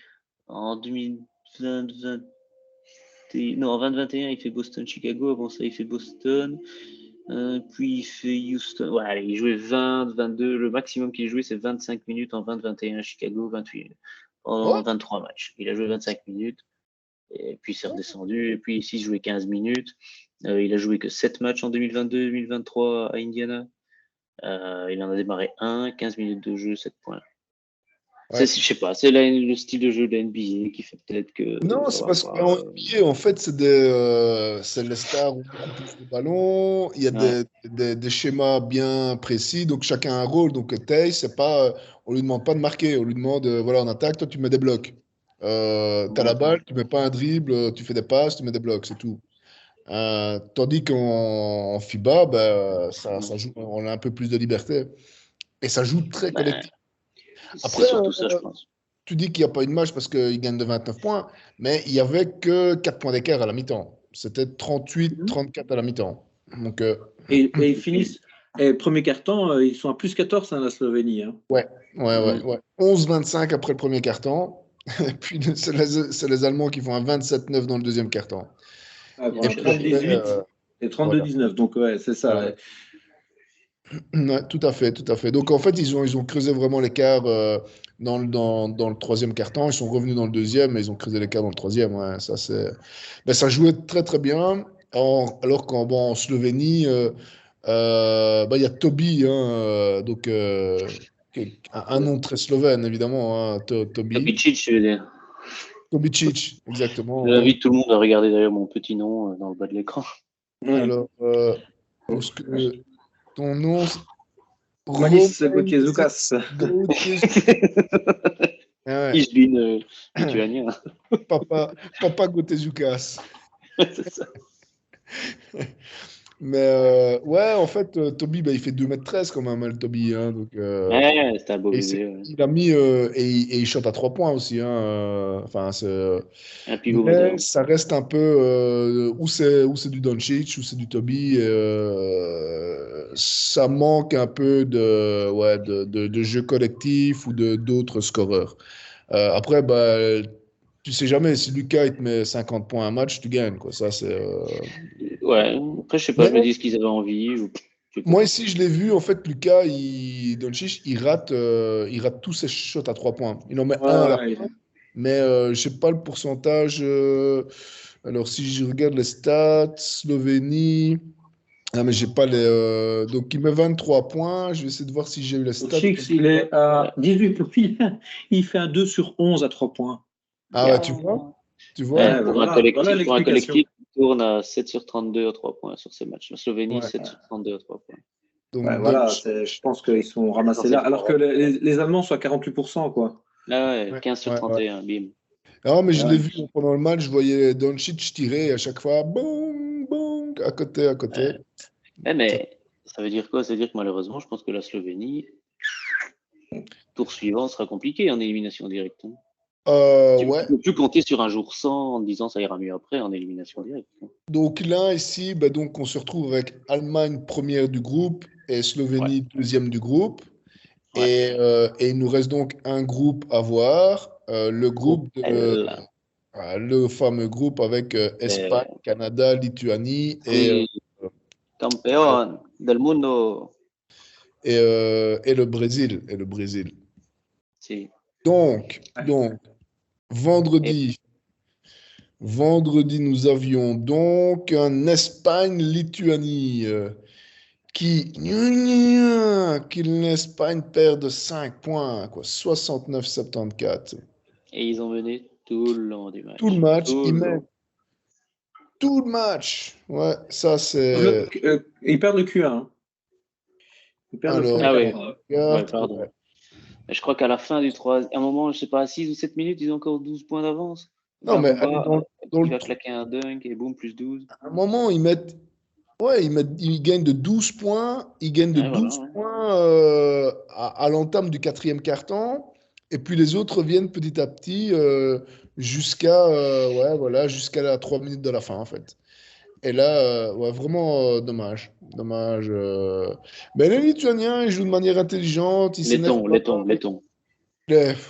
en 2020, non, en 2021, il fait Boston-Chicago. Avant ça, il fait Boston. Puis il fait Houston. Ouais, allez, il jouait 20, 22. Le maximum qu'il jouait, c'est 25 minutes en 20-21 Chicago, 28 en ouais, 23 matchs. Il a joué 25 minutes. Et puis c'est redescendu. Et puis ici, il jouait 15 minutes. Il a joué que 7 matchs en 2022-2023 à Indiana. Il en a démarré 1, 15 minutes de jeu, 7 points. ouais. Je sais pas, c'est le style de jeu de la NBA qui fait peut-être que Non, ça c'est va parce pas. qu'en NBA, en fait, c'est les stars ont beaucoup plus de ballons, il y a Ouais. des schémas bien précis, donc chacun a un rôle. Donc, Tay, c'est pas, on lui demande pas de marquer, on lui demande, voilà, en attaque, toi, tu mets des blocs. Tu as la balle, tu mets pas un dribble, tu fais des passes, tu mets des blocs, c'est tout. Tandis qu'en FIBA, bah, ça joue, on a un peu plus de liberté. Et ça joue très Ben, collectif. c'est Après, surtout ça, je pense. tu dis qu'il n'y a pas eu de match parce qu'ils gagnent de 29 points, mais il n'y avait que 4 points d'écart à la mi-temps. C'était 38-34 à la mi-temps. Donc, Et ils finissent. Et premier quart-temps, ils sont à plus 14, hein, la Slovénie. Hein. ouais. 11-25 après le premier quart-temps. Et puis, c'est les Allemands qui font un 27-9 dans le deuxième quart-temps. Ah, Il y a Et une puis après, 30-18 et voilà. 32-19. Donc, ouais, c'est ça. Ouais. Ouais, tout à fait, tout à fait. Donc en fait, ils ont creusé vraiment l'écart dans le troisième quart-temps. Ils sont revenus dans le deuxième, mais ils ont creusé l'écart dans le troisième. Ouais, ça jouait très très bien. Alors qu'en Slovénie, il y a Toby, hein, donc un nom très slovène évidemment, hein, Toby. Kapicic, je veux dire. Tobicic, exactement. Ouais. J'invite tout le monde à regarder d'ailleurs mon petit nom dans le bas de l'écran. Ouais. Alors, où est-ce que ton nom, Manis Roman Gauthier-Zoukas. Gauthier. Ah ouais. Isbin lituanien. Papa Gotezukas. C'est ça. Mais ouais, en fait, Toby, il fait 2,13 m quand même, le Toby. Hein, donc, Ouais, c'était un beau et bébé. Ouais. il a mis. Et il shot à 3 points aussi. Hein, enfin, Un pivot mais moderne. ça reste un peu. Où c'est du Doncic, où c'est du Toby. Ça manque un peu de jeu collectif ou d'autres scoreurs. Après, tu sais jamais, si Lucas il te met 50 points un match, tu gagnes. Quoi. Ça, c'est. Ouais, après, je sais pas, je me dis ce qu'ils avaient envie. Je sais pas. Moi, ici, je l'ai vu, en fait, Lucas, Doncic, il rate tous ses shots à 3 points. Il en met un à la Ouais, fin, mais je sais pas le pourcentage. Alors, si je regarde les stats, Slovénie. Ah, mais j'ai pas les. Donc, il met 23 points. Je vais essayer de voir si j'ai eu les stats. Chicks, il est à 18 points. Il fait un 2 sur 11 à 3 points. Ah, ouais, tu vois? Tu vois? Ouais, Ouais, pour un voilà l'explication. collectif, il tourne à 7 sur 32 à 3 points sur ces matchs. La Slovénie, Ouais. 7 sur 32 à 3 points. Ouais, Donc, voilà, je pense qu'ils sont ramassés là. Alors que les Allemands sont à 48%, quoi. Là, ouais, ouais, 15 sur ouais, ouais. 31, bim. Non, mais je l'ai Ouais. vu pendant le match, je voyais Doncic tirer et à chaque fois, boum, boum, à côté, à côté. Ouais, mais ça veut dire quoi? Ça veut dire que malheureusement, je pense que la Slovénie, tour suivant, sera compliqué en élimination directe. Hein. Tu Ouais. peux plus compter sur un jour sans en disant ça ira mieux après en élimination directe. Hein. Donc là, ici, donc, on se retrouve avec Allemagne première du groupe et Ouais. Slovénie deuxième du groupe. Ouais. Et il nous reste donc un groupe à voir, le groupe le fameux groupe avec Espagne, Canada, Lituanie Oui, campeón del mundo. et le Brésil. Et le Brésil. Si. Donc, Ouais. vendredi, nous avions donc un Espagne-Lituanie qui l'Espagne perd de 5 points, quoi, 69-74. Et ils ont mené tout le long du match. Tout le match, Tout ils le mettent long. tout le match. Ouais, ça c'est. Ils perdent le Q1. Hein. Ils perdent le Alors, premier Ah oui, quart-temps. ouais, pardon. ouais. Je crois qu'à la fin du 3, à un moment, je sais pas, à 6 ou 7 minutes, ils ont encore 12 points d'avance. Non, mais Garouba, dans il le va claquer un dunk et boum, plus 12. à un moment, ils gagnent de 12 points. Ils gagnent de Ouais, voilà. 12 Ouais. points à l'entame du quatrième quart-temps. Et puis les autres viennent petit à petit jusqu'à la 3 minutes de la fin, en fait. Et là, vraiment dommage. Dommage. Mais les Lituaniens, ils jouent de manière intelligente. Ils s'énervent pas. Laiton.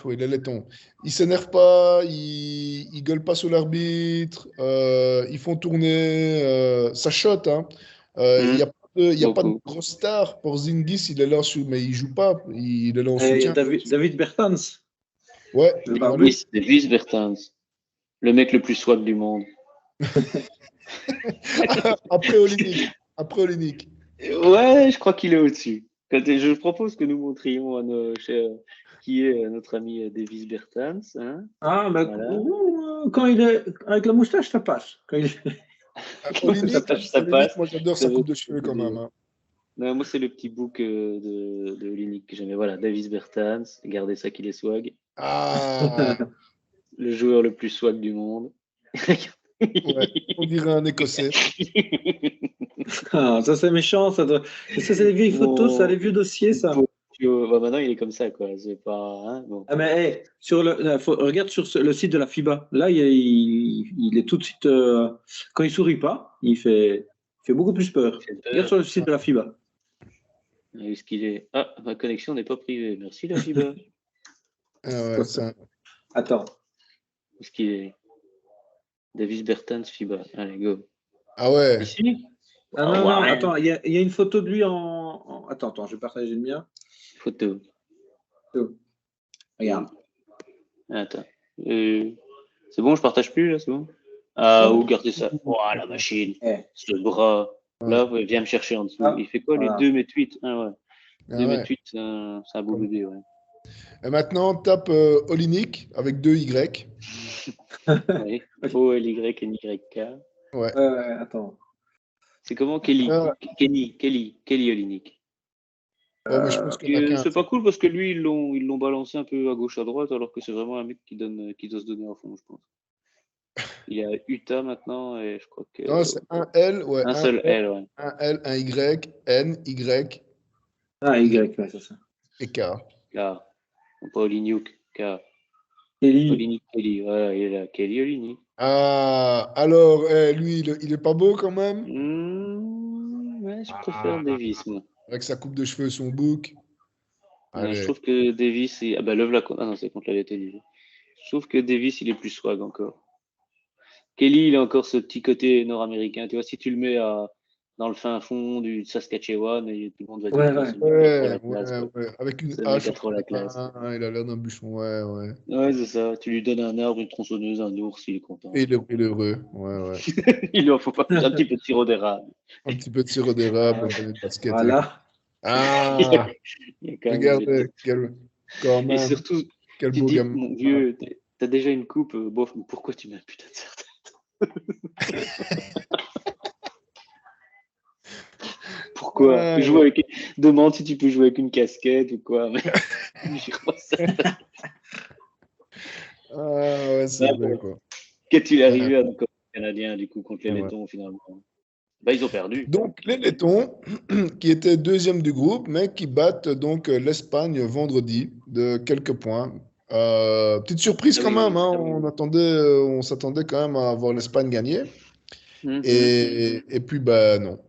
Oui, les Lettons. Ils s'énervent pas, ils gueulent pas sur l'arbitre, ils font tourner, ça shot, hein. Il y a pas de Beaucoup. grosse star. Porzingis, il est là, mais il joue pas, il est là en Et il y a soutien. David Bertans, Ouais, le barbu. Davis Bertans. Le mec le plus swag du monde. après Olynyk. Après Olynyk. Ouais, je crois qu'il est au-dessus. Je propose que nous montrions à qui est notre ami Davis Bertans. Hein, Ah, bah, voilà. quand il est avec la moustache, ça passe. Quand il Olynyk, Ça passe. moi j'adore sa coupe de cheveux quand même. Hein. Non, moi, c'est le petit book de Olynyk que j'aimais. Voilà, Davis Bertans, gardez ça qu'il est swag. Ah, Le joueur le plus swag du monde. ouais, on dirait un Écossais. Ah, ça c'est méchant, ça c'est les vieilles photos, ça, les vieux dossiers, ça. Bah, maintenant, il est comme ça, quoi. C'est pas. Hein, bon. Ah, mais hey, regarde sur le site de la FIBA. Là, il est tout de suite. Quand il sourit pas, il fait beaucoup plus peur. Regarde sur le site de la FIBA. Est-ce qu'il est. Ah, ma connexion n'est pas privée. Merci, la FIBA. Ah ouais, Attends. Est-ce qu'il est. Davis Bertans, FIBA. Allez, go. Ah ouais. Ici? Ah non, non, attends, il y a une photo de lui en. Attends, je vais partager le mien. Photo. Regarde. Attends. C'est bon, je partage plus, là, c'est bon? Ah, ou gardez ça. Oh, la machine. Ce bras. Là, viens me chercher en dessous. Il fait quoi, lui? 2,8 m? Ah ouais. 2,8 m, c'est un beau bébé, ouais. Et maintenant, tape Olynyk avec 2 Y. Oui. O-L-Y-N-Y-K. Ouais. Attends. C'est comment Kelly Olynyk. Ouais, mais je pense qu'il y en a qu'un. C'est pas cool parce que lui, ils l'ont balancé un peu à gauche, à droite, alors que c'est vraiment un mec qui doit se donner à fond, je pense. Il est à Utah maintenant et je crois que. Non, c'est un L, ouais. Un seul L, ouais. Un L, un Y, N, Y. Ah, Y, ouais, c'est ça. Et K. K. Pas Oliniuk, K. Kelly. Oliniuk Kelly, voilà, il est là. Kelly Oliniuk. Ah, alors, lui, il est pas beau quand même? Ouais, je préfère Davis, moi. Avec sa coupe de cheveux, son bouc. Je trouve que Davis, ah bah Love ah non, c'est contre la LTD. Je trouve que Davis, il est plus swag encore. Kelly, il a encore ce petit côté nord-américain. Tu vois, si tu le mets dans le fin fond du Saskatchewan, et tout le monde va dire ouais. Avec une hache. La classe. Il a l'air d'un bûcheron, ouais. Ouais, c'est ça. Tu lui donnes un arbre, une tronçonneuse, un ours, il est content. Et il est heureux, ouais. Il lui en faut pas un petit peu de sirop d'érable. Un petit peu de sirop d'érable, un basket. Voilà. Ah, regardez, quand même. Et surtout, quel tu beau dis, gamin. mon vieux, t'as déjà une coupe, bof, pourquoi tu mets un putain de serre-tête? Pourquoi Demande si tu peux jouer avec une casquette ou quoi. Mais... ouais, c'est vrai, quoi. Qu'est-il arrivé à nos Canadiens, du coup, contre les Lettons, finalement? Ils ont perdu. Donc, les Lettons, qui étaient deuxième du groupe, mais qui battent donc l'Espagne vendredi de quelques points. Petite surprise quand même, hein, on s'attendait quand même à voir l'Espagne gagner. Et puis, non.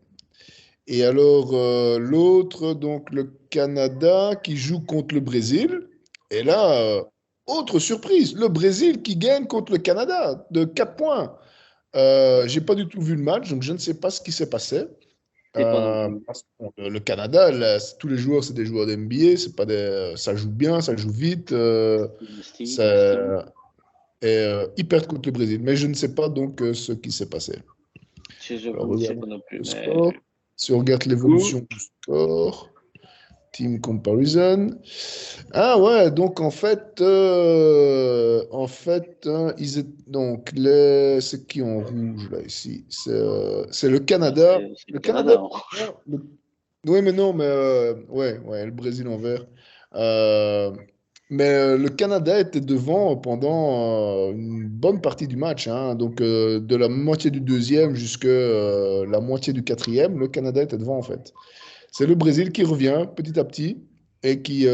Et alors, l'autre, donc le Canada, qui joue contre le Brésil. Et là, autre surprise, le Brésil qui gagne contre le Canada de 4 points. J'ai pas du tout vu le match, donc je ne sais pas ce qui s'est passé. Le Canada, là, tous les joueurs, c'est des joueurs d'NBA, c'est pas ça joue bien, ça joue vite. Ils perdent contre le Brésil, mais je ne sais pas donc ce qui s'est passé. Je ne sais pas non plus. Si on regarde l'évolution du score, team comparison. Ah ouais, donc en fait, donc c'est qui en rouge là ici? C'est le Canada. Le Canada. Oui, mais non, mais ouais, le Brésil en vert. Mais le Canada était devant pendant une bonne partie du match, hein. Donc de la moitié du deuxième jusqu'à la moitié du quatrième, le Canada était devant en fait. C'est le Brésil qui revient petit à petit et qui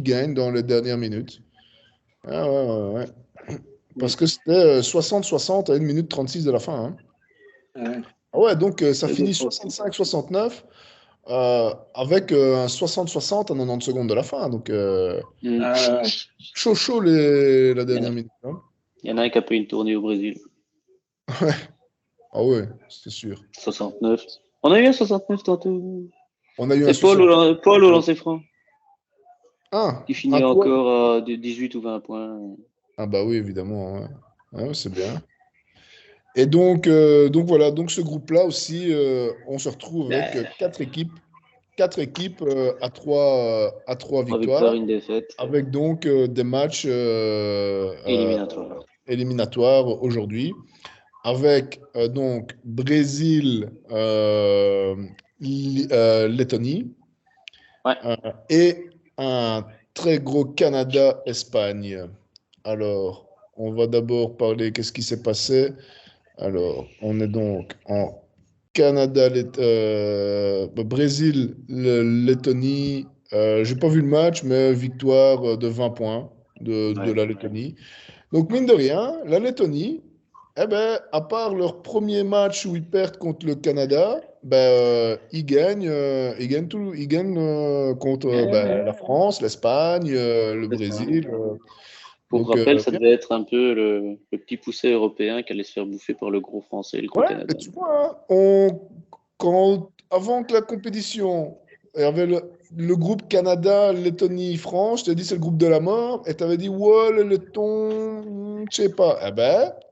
gagne dans les dernières minutes. Ah ouais. Parce que c'était 60-60 à 1 minute 36 de la fin. Hein. Ah ouais, donc ça finit 65-69 avec un 60-60 à 90 secondes de la fin. Donc chaud la dernière minute. Hein. Il y en a un qui a pris une tournée au Brésil. Ouais. Ah ouais, c'est sûr. 69. On a eu un 69 tantôt. On a eu c'est Paul au lancer franc. Qui finit encore à 18 ou 20 points. Ah bah oui, évidemment. Ouais, c'est bien. Et donc voilà, donc ce groupe-là aussi, on se retrouve avec 4 équipes à 3 victoires. Une défaite. Avec donc des matchs éliminatoires aujourd'hui. Avec donc Brésil, Lettonie. Ouais. Et un très gros Canada-Espagne. Alors, on va d'abord parler qu'est-ce qui s'est passé. Alors, on est donc en Canada, Brésil, Lettonie. J'ai pas vu le match, mais victoire de 20 points de la Lettonie. Donc, mine de rien, la Lettonie, à part leur premier match où ils perdent contre le Canada, ils gagnent contre la France, l'Espagne, le Brésil. Pour rappel, ça devait être un peu le petit poussé européen qui allait se faire bouffer par le gros français et le gros Canadien. Tu vois, avant que la compétition, il y avait le groupe Canada, Lettonie, France, je t'ai dit c'est le groupe de la mort, et tu avais dit ouais, le Letton, je sais pas.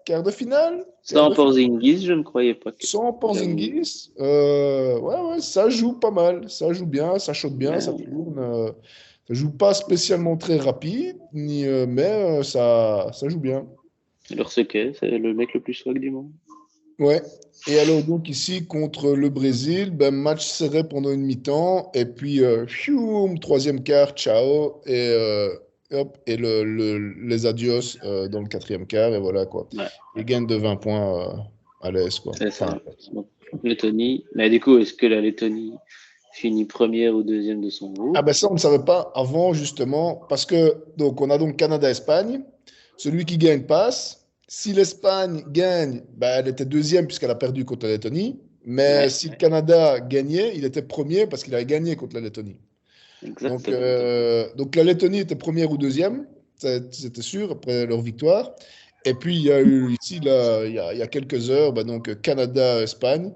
Quart de finale. Sans Porzingis, je ne croyais pas. Sans Porzingis, ouais, ça joue pas mal, ça joue bien, ça chaude bien, ça tourne. Ça joue pas spécialement très rapide, mais ça joue bien. Alors c'est le mec le plus swag du monde. Ouais. Et alors donc ici contre le Brésil, match serré pendant une mi-temps et puis troisième quart, ciao et hop, et les adios dans le 4e quart, et voilà quoi. Ouais. Ils gagnent de 20 points à l'aise, quoi. C'est ça. Donc, Lettonie. Mais du coup, est-ce que la Lettonie finit première ou deuxième de son groupe? Ah ben ça, on ne savait pas avant, justement, parce que donc on a donc Canada-Espagne. Celui qui gagne passe. Si l'Espagne gagne, ben, elle était deuxième puisqu'elle a perdu contre la Lettonie. Mais si le Canada gagnait, il était premier parce qu'il avait gagné contre la Lettonie. Donc la Lettonie était première ou deuxième, c'était sûr, après leur victoire. Et puis il y a eu ici, là, il y a quelques heures, ben, donc Canada-Espagne.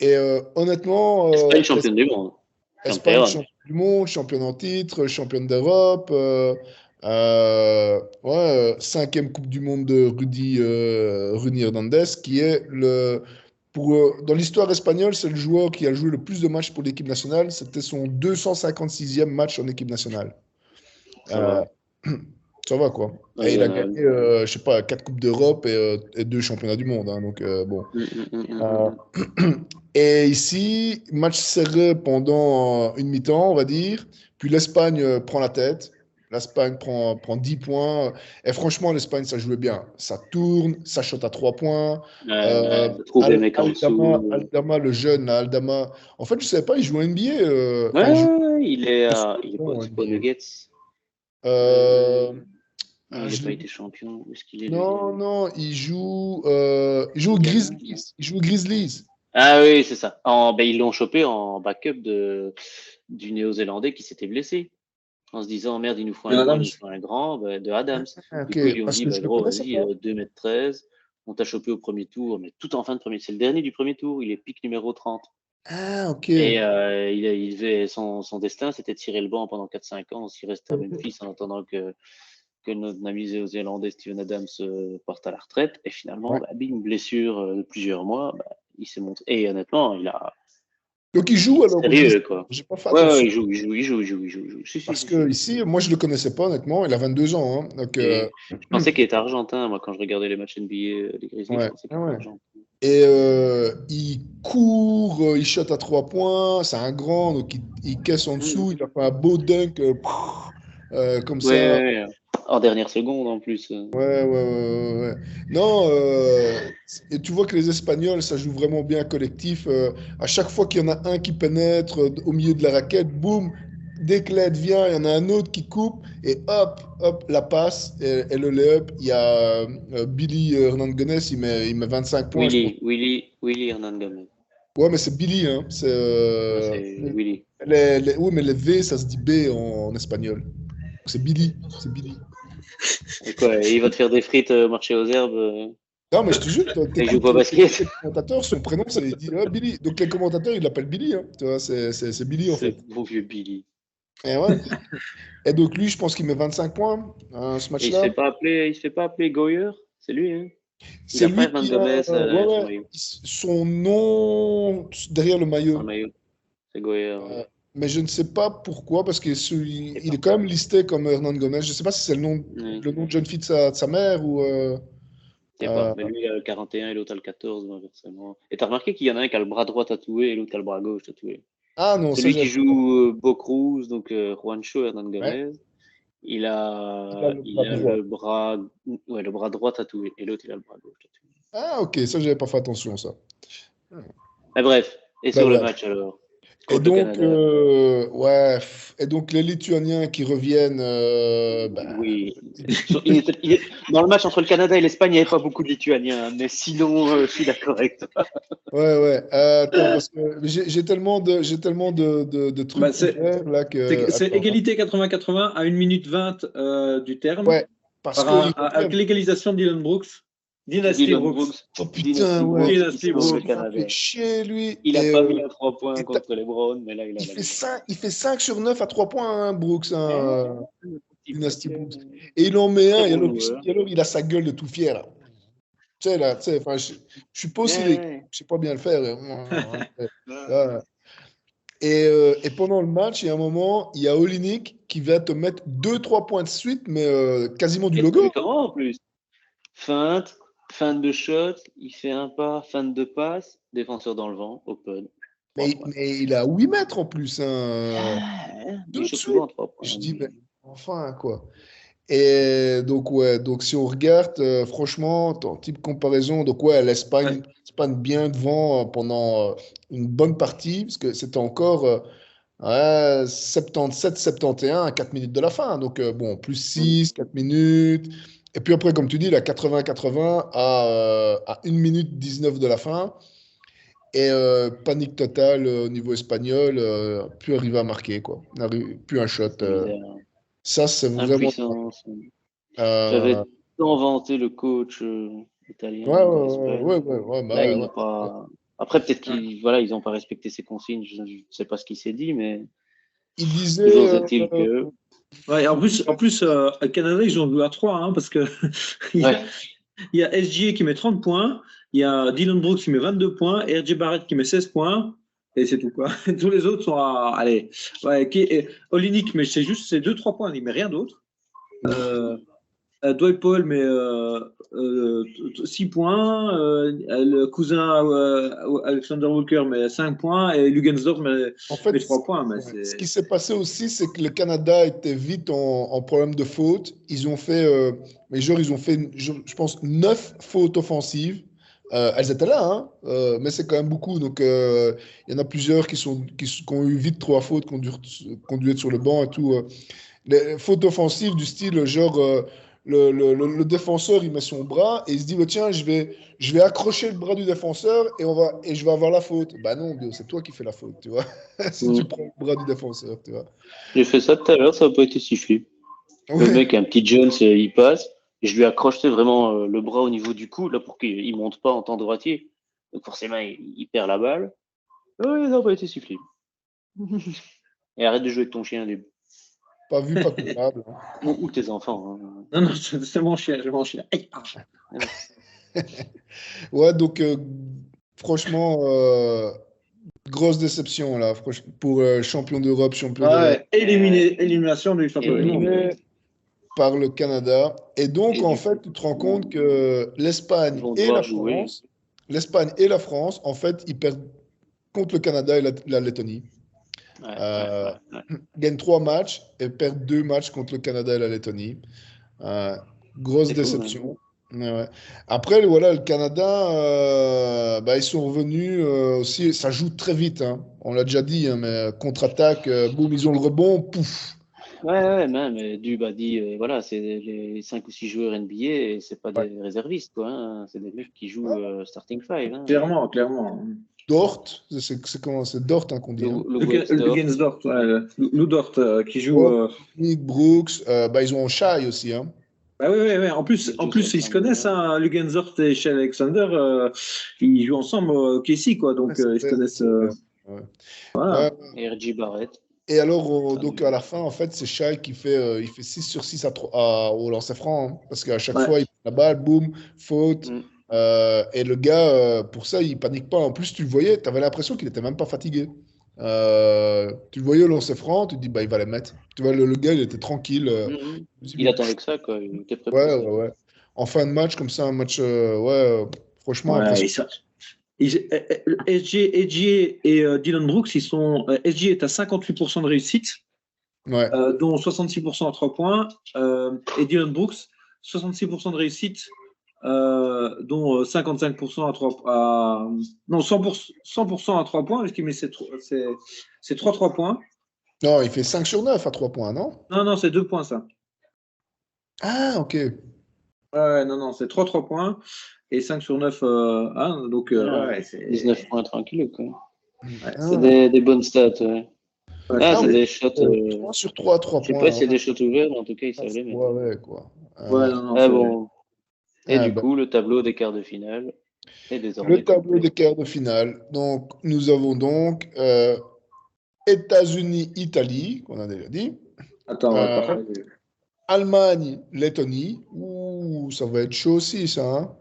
Et honnêtement. Espagne championne du monde. Espagne championne du monde, championne en titre, championne d'Europe. Ouais, 5e Coupe du Monde de Rudy Hernandez, qui est dans l'histoire espagnole, c'est le joueur qui a joué le plus de matchs pour l'équipe nationale. C'était son 256e match en équipe nationale. Ça va quoi. Et il a gagné, je sais pas, 4 Coupes d'Europe et 2 championnats du monde. Hein, donc bon. Et ici, match serré pendant une mi-temps, on va dire. Puis l'Espagne prend la tête. L'Espagne prend 10 points. Et franchement, l'Espagne, ça jouait bien. Ça tourne, ça shot à 3 points. Aldama, le jeune, là, Aldama. En fait, je ne savais pas, il joue en NBA. Il est pas Nuggets. Il n'a pas été champion. Est-ce qu'il est non, il joue aux Grizzlies. Il joue aux Grizzlies. Ah oui, c'est ça. Ils l'ont chopé en backup du Néo-Zélandais qui s'était blessé. En se disant, merde, il nous faut un grand, de Adams. Du coup, ils lui ont dit, gros, vas-y, 2m13, on t'a chopé au premier tour, mais tout en fin de premier. C'est le dernier du premier tour, il est pick numéro 30. Ah, ok. Et il devait, son destin, c'était de tirer le banc pendant 4-5 ans, s'il restait à Memphis en attendant que notre ami néo-zélandais Steven Adams parte à la retraite. Et finalement, une blessure de plusieurs mois, il s'est montré. Et honnêtement, il a. Donc il joue alors. Sérieux, quoi. J'ai pas fait attention. Ouais, il joue. Parce que ici, moi je le connaissais pas honnêtement. Il a 22 ans. Hein, donc, je pensais qu'il était argentin, moi, quand je regardais les matchs NBA des Grizzlies. Je pensais qu'il était argentin. Et il court, il shot à 3 points. C'est un grand, donc il caisse en dessous. Il a fait un beau dunk comme ça. Ouais. En dernière seconde en plus. Ouais. Non, et tu vois que les Espagnols, ça joue vraiment bien collectif. À chaque fois qu'il y en a un qui pénètre au milieu de la raquette, boum, dès que l'aide vient, il y en a un autre qui coupe et hop, la passe et le lay-up. Il y a Billy Hernangomez, il met 25 points. Willy Hernangomez. Ouais, mais c'est Billy, hein. C'est Willy. Oui, mais les V, ça se dit B en espagnol. C'est Billy. Et quoi, il va te faire des frites au marché aux herbes Non, mais je te jure, il joue pas au basket. Les commentateurs, son prénom, ça dit Billy. Donc les commentateurs, ils l'appellent Billy. Hein. Tu vois, c'est Billy en fait. C'est mon vieux Billy. Et, ouais. Et donc lui, je pense qu'il met 25 points ce match-là. Il se fait pas appeler Goyer, c'est lui. Hein. C'est lui son nom derrière le maillot. C'est Goyer. Mais je ne sais pas pourquoi, parce qu'il est quand même listé comme Hernangomez. Je ne sais pas si c'est le nom de jeune fille de sa mère ou. Mais lui, il a le 41 et l'autre a le 14, inversement. Et t'as remarqué qu'il y en a un qui a le bras droit tatoué et l'autre qui a le bras gauche tatoué. Ah non, celui qui joue Bocruz, donc Juancho Hernangomez, il a le bras droit tatoué et l'autre il a le bras gauche tatoué. Ah ok, ça j'avais pas fait attention ça. Mais bref, sur le match alors. Et donc, et donc les Lituaniens qui reviennent. Oui. Dans le match entre le Canada et l'Espagne, il n'y avait pas beaucoup de Lituaniens, mais sinon, je suis d'accord avec toi. Ouais. Attends, parce que j'ai tellement de trucs là que. C'est égalité 80-80 à 1 minute 20 du terme. Ouais, parce avec l'égalisation de Dylan Brooks. Dynasty Brooks. Oh putain, ouais. Dynasty Brooks. Il a fait chier, lui. Il a pas mis à 3 points contre les Browns, mais là, il fait 5 sur 9 à 3 points, hein, Brooks. Dynasty Brooks. Et il en met un, et alors il a sa gueule de tout fier. Là. Tu sais, là, je suis pas aussi. Je sais pas bien le faire. Et pendant le match, il y a un moment, il y a Olynyk qui va te mettre 2-3 points de suite, mais quasiment du logo. En plus. Feinte de shot, il fait un pas, feinte de passe, défenseur dans le vent, open. Mais il a 8 mètres en plus. Il shoot souvent 3 points. Je dis, Enfin, quoi. Et donc, si on regarde, franchement, en type comparaison, donc, l'Espagne bien devant pendant une bonne partie, parce que c'était encore 77-71 à 4 minutes de la fin. Donc, bon, plus 6, 4 minutes. Et puis après, comme tu dis, la 80-80 à 1 minute 19 de la fin. Et panique totale au niveau espagnol, plus arriver à marquer, quoi. Plus un shot. Ça, c'est vraiment. Impuissance. J'avais Euh, tant vanté le coach italien de l'Espagne. Là, il n'a pas. Après, peut-être qu'ils n'ont pas respecté ses consignes. Je ne sais pas ce qu'il s'est dit, mais. Il disait. Toujours est-il que. Ouais, en plus à Canada, ils ont joué à 3, hein, parce que il y a SGA qui met 30 points, il y a Dylan Brooks qui met 22 points, et RJ Barrett qui met 16 points, et c'est tout, quoi. Tous les autres sont à. Allez. Olynyk, mais c'est juste ces 2-3 points, il met rien d'autre. Dwight Powell met 6 points, le cousin Alexander Walker met 5 points, et Lugensdorf met 3 points. Mais ce qui s'est passé aussi, c'est que le Canada était vite en problème de faute. Ils ont fait, je pense, 9 fautes offensives. Elles étaient là, hein, mais c'est quand même beaucoup. Donc, il y en a plusieurs qui ont eu vite 3 fautes, qui ont dû être sur le banc et tout. Les fautes offensives du style, genre, le défenseur, il met son bras et il se dit, tiens, je vais accrocher le bras du défenseur et je vais avoir la faute. Bah non, c'est toi qui fais la faute, tu vois. Si tu prends le bras du défenseur, tu vois. J'ai fait ça tout à l'heure, ça n'a pas été sifflé. Le mec, un petit Jones, il passe. Et je lui ai accroché vraiment le bras au niveau du cou, là, pour qu'il ne monte pas en temps droitier. Donc forcément, il perd la balle. Oui, ça n'a pas été sifflé. Et arrête de jouer avec ton chien, du. Pas vu, pas coupable. Ou tes enfants. Hein. Non, c'est mon chien, j'ai mon chien. Ouais, donc franchement, grosse déception là, pour champion d'Europe, champion d'Europe. Élimination du champion du monde. Par le Canada. Et donc, en fait, tu te rends compte que l'Espagne et la France, en fait, ils perdent contre le Canada et la Lettonie. Gagnent 3 matchs et perdent 2 matchs contre le Canada et la Lettonie. Grosse déception. Après, voilà, le Canada, ils sont revenus aussi. Ça joue très vite, hein. On l'a déjà dit, hein, mais contre-attaque, boum, ils ont le rebond, pouf. Mais Dub a dit, voilà, c'est les 5 ou 6 joueurs NBA et c'est pas des réservistes, quoi. Hein. C'est des mecs qui jouent starting 5. Hein. Clairement. Dort, c'est comment? C'est Dort hein, qu'on dit. Lugensdorf, Lou Dort qui joue. Nick Brooks, ils ont Shai aussi. Hein. Oui. En plus, ils se connaissent, hein, Lugensdorf et Shai Alexander. Ils jouent ensemble au KC, quoi. Donc, ils se connaissent. Voilà. Et RJ Barrett. Et alors, donc à la fin, en fait, c'est Shai qui fait, il fait 6 sur 6 au lancer franc. Hein, parce qu'à chaque fois, il prend la balle, boum, faute. Et le gars, pour ça, il panique pas. En plus, tu le voyais, tu avais l'impression qu'il était même pas fatigué. Tu le voyais au lancer franc, tu te dis, il va les mettre. Tu vois, le gars, il était tranquille. Il attendait que ça, quoi. Il était préparé. Ouais. En fin de match, comme ça, un match, franchement, SG et Dylan Brooks, SG est à 58% de réussite, dont 66% à 3 points, et Dylan Brooks, 66% de réussite, dont 55% à 3 non, 100% à 3 points, parce qu'il met ses 3 points. Non, il fait 5 sur 9 à 3 points, non? Non, c'est 2 points, ça. Ah, ok. Non, c'est 3 points. Et 5 sur 9, donc c'est 19 points tranquille, quoi. C'est des bonnes stats, ouais. C'est des shots. 3 sur 3 à 3 points. Je sais pas si c'est des shots ouverts, mais en tout cas, ils savent les mettre. Ouais, quoi. Bon. Et du coup, le tableau des quarts de finale est désormais. Le tableau des quarts de finale. Donc, nous avons donc États-Unis-Italie, qu'on a déjà dit. Attends, Allemagne-Lettonie. Ouh, ça va être chaud aussi, ça. Hein.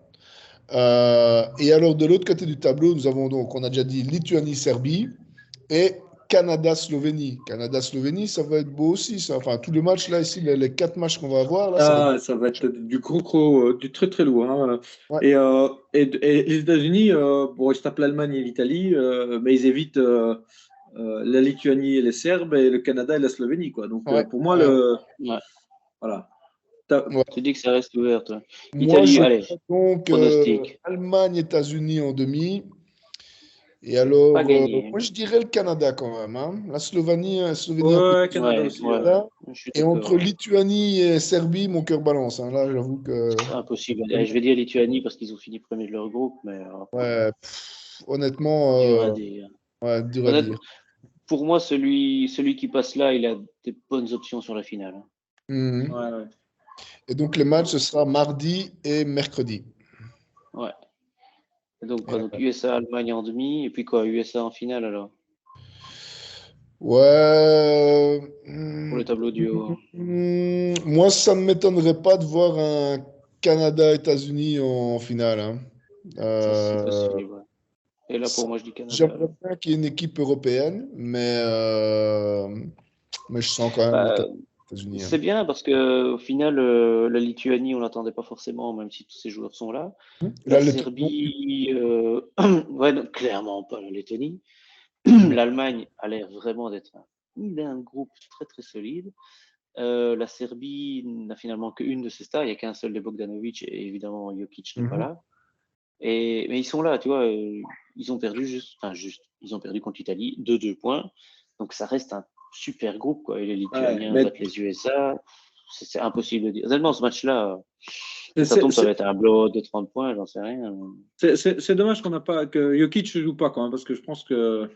Et alors, de l'autre côté du tableau, nous avons donc, on a déjà dit Lituanie-Serbie et Canada-Slovénie. Canada-Slovénie, ça va être beau aussi, ça. Enfin, tous les matchs, là, ici, les 4 matchs qu'on va avoir, là, ça va être du gros, du très, très lourd. Hein. Et les États-Unis, ils se tapent l'Allemagne et l'Italie, mais ils évitent la Lituanie et les Serbes et le Canada et la Slovénie, quoi. Donc, pour moi, voilà. Tu dis que ça reste ouvert, toi. Moi, Italie, allez, donc pronostic. Allemagne, États-Unis en demi. Et alors, Pas gagné. moi, je dirais le Canada quand même. Hein. La Slovénie un Ouais, peu Canada aussi. Et entre Lituanie et Serbie, mon cœur balance. Hein. Là, j'avoue que. Impossible. Allez, je vais dire Lituanie parce qu'ils ont fini premier de leur groupe, mais. Honnêtement. Dur à dire. Dur à dire. Pour moi, celui qui passe là, il a des bonnes options sur la finale. Ouais. Et donc, les matchs, ce sera mardi et mercredi. Ouais. Et donc, USA, Allemagne en demi, et puis quoi, USA en finale alors? Ouais. Pour le tableau duo. Moi, ça ne m'étonnerait pas de voir un Canada-États-Unis en finale. Hein. Ça, c'est possible. Ouais. Et là, pour moi, je dis Canada. J'aimerais bien qu'il y ait une équipe européenne, mais je sens quand même les États-Unis. C'est bien parce qu'au final, la Lituanie, on ne l'attendait pas forcément, même si tous ces joueurs sont là. La Serbie, ouais, donc, clairement pas la Lettonie. L'Allemagne a l'air vraiment d'être un groupe très très solide. La Serbie n'a finalement qu'une de ses stars, il n'y a qu'un seul de Bogdanovic et évidemment Jokic n'est pas là. Mais ils sont là, tu vois, ils ont perdu ils ont perdu contre l'Italie de 2 points. Donc ça reste un super groupe, quoi. Et les Lituaniens battent les USA, c'est impossible de dire. Tellement ce match-là, ça tombe, ça va être un blow de 30 points, j'en sais rien. C'est dommage que Jokic ne joue pas, quand même, parce que je pense que.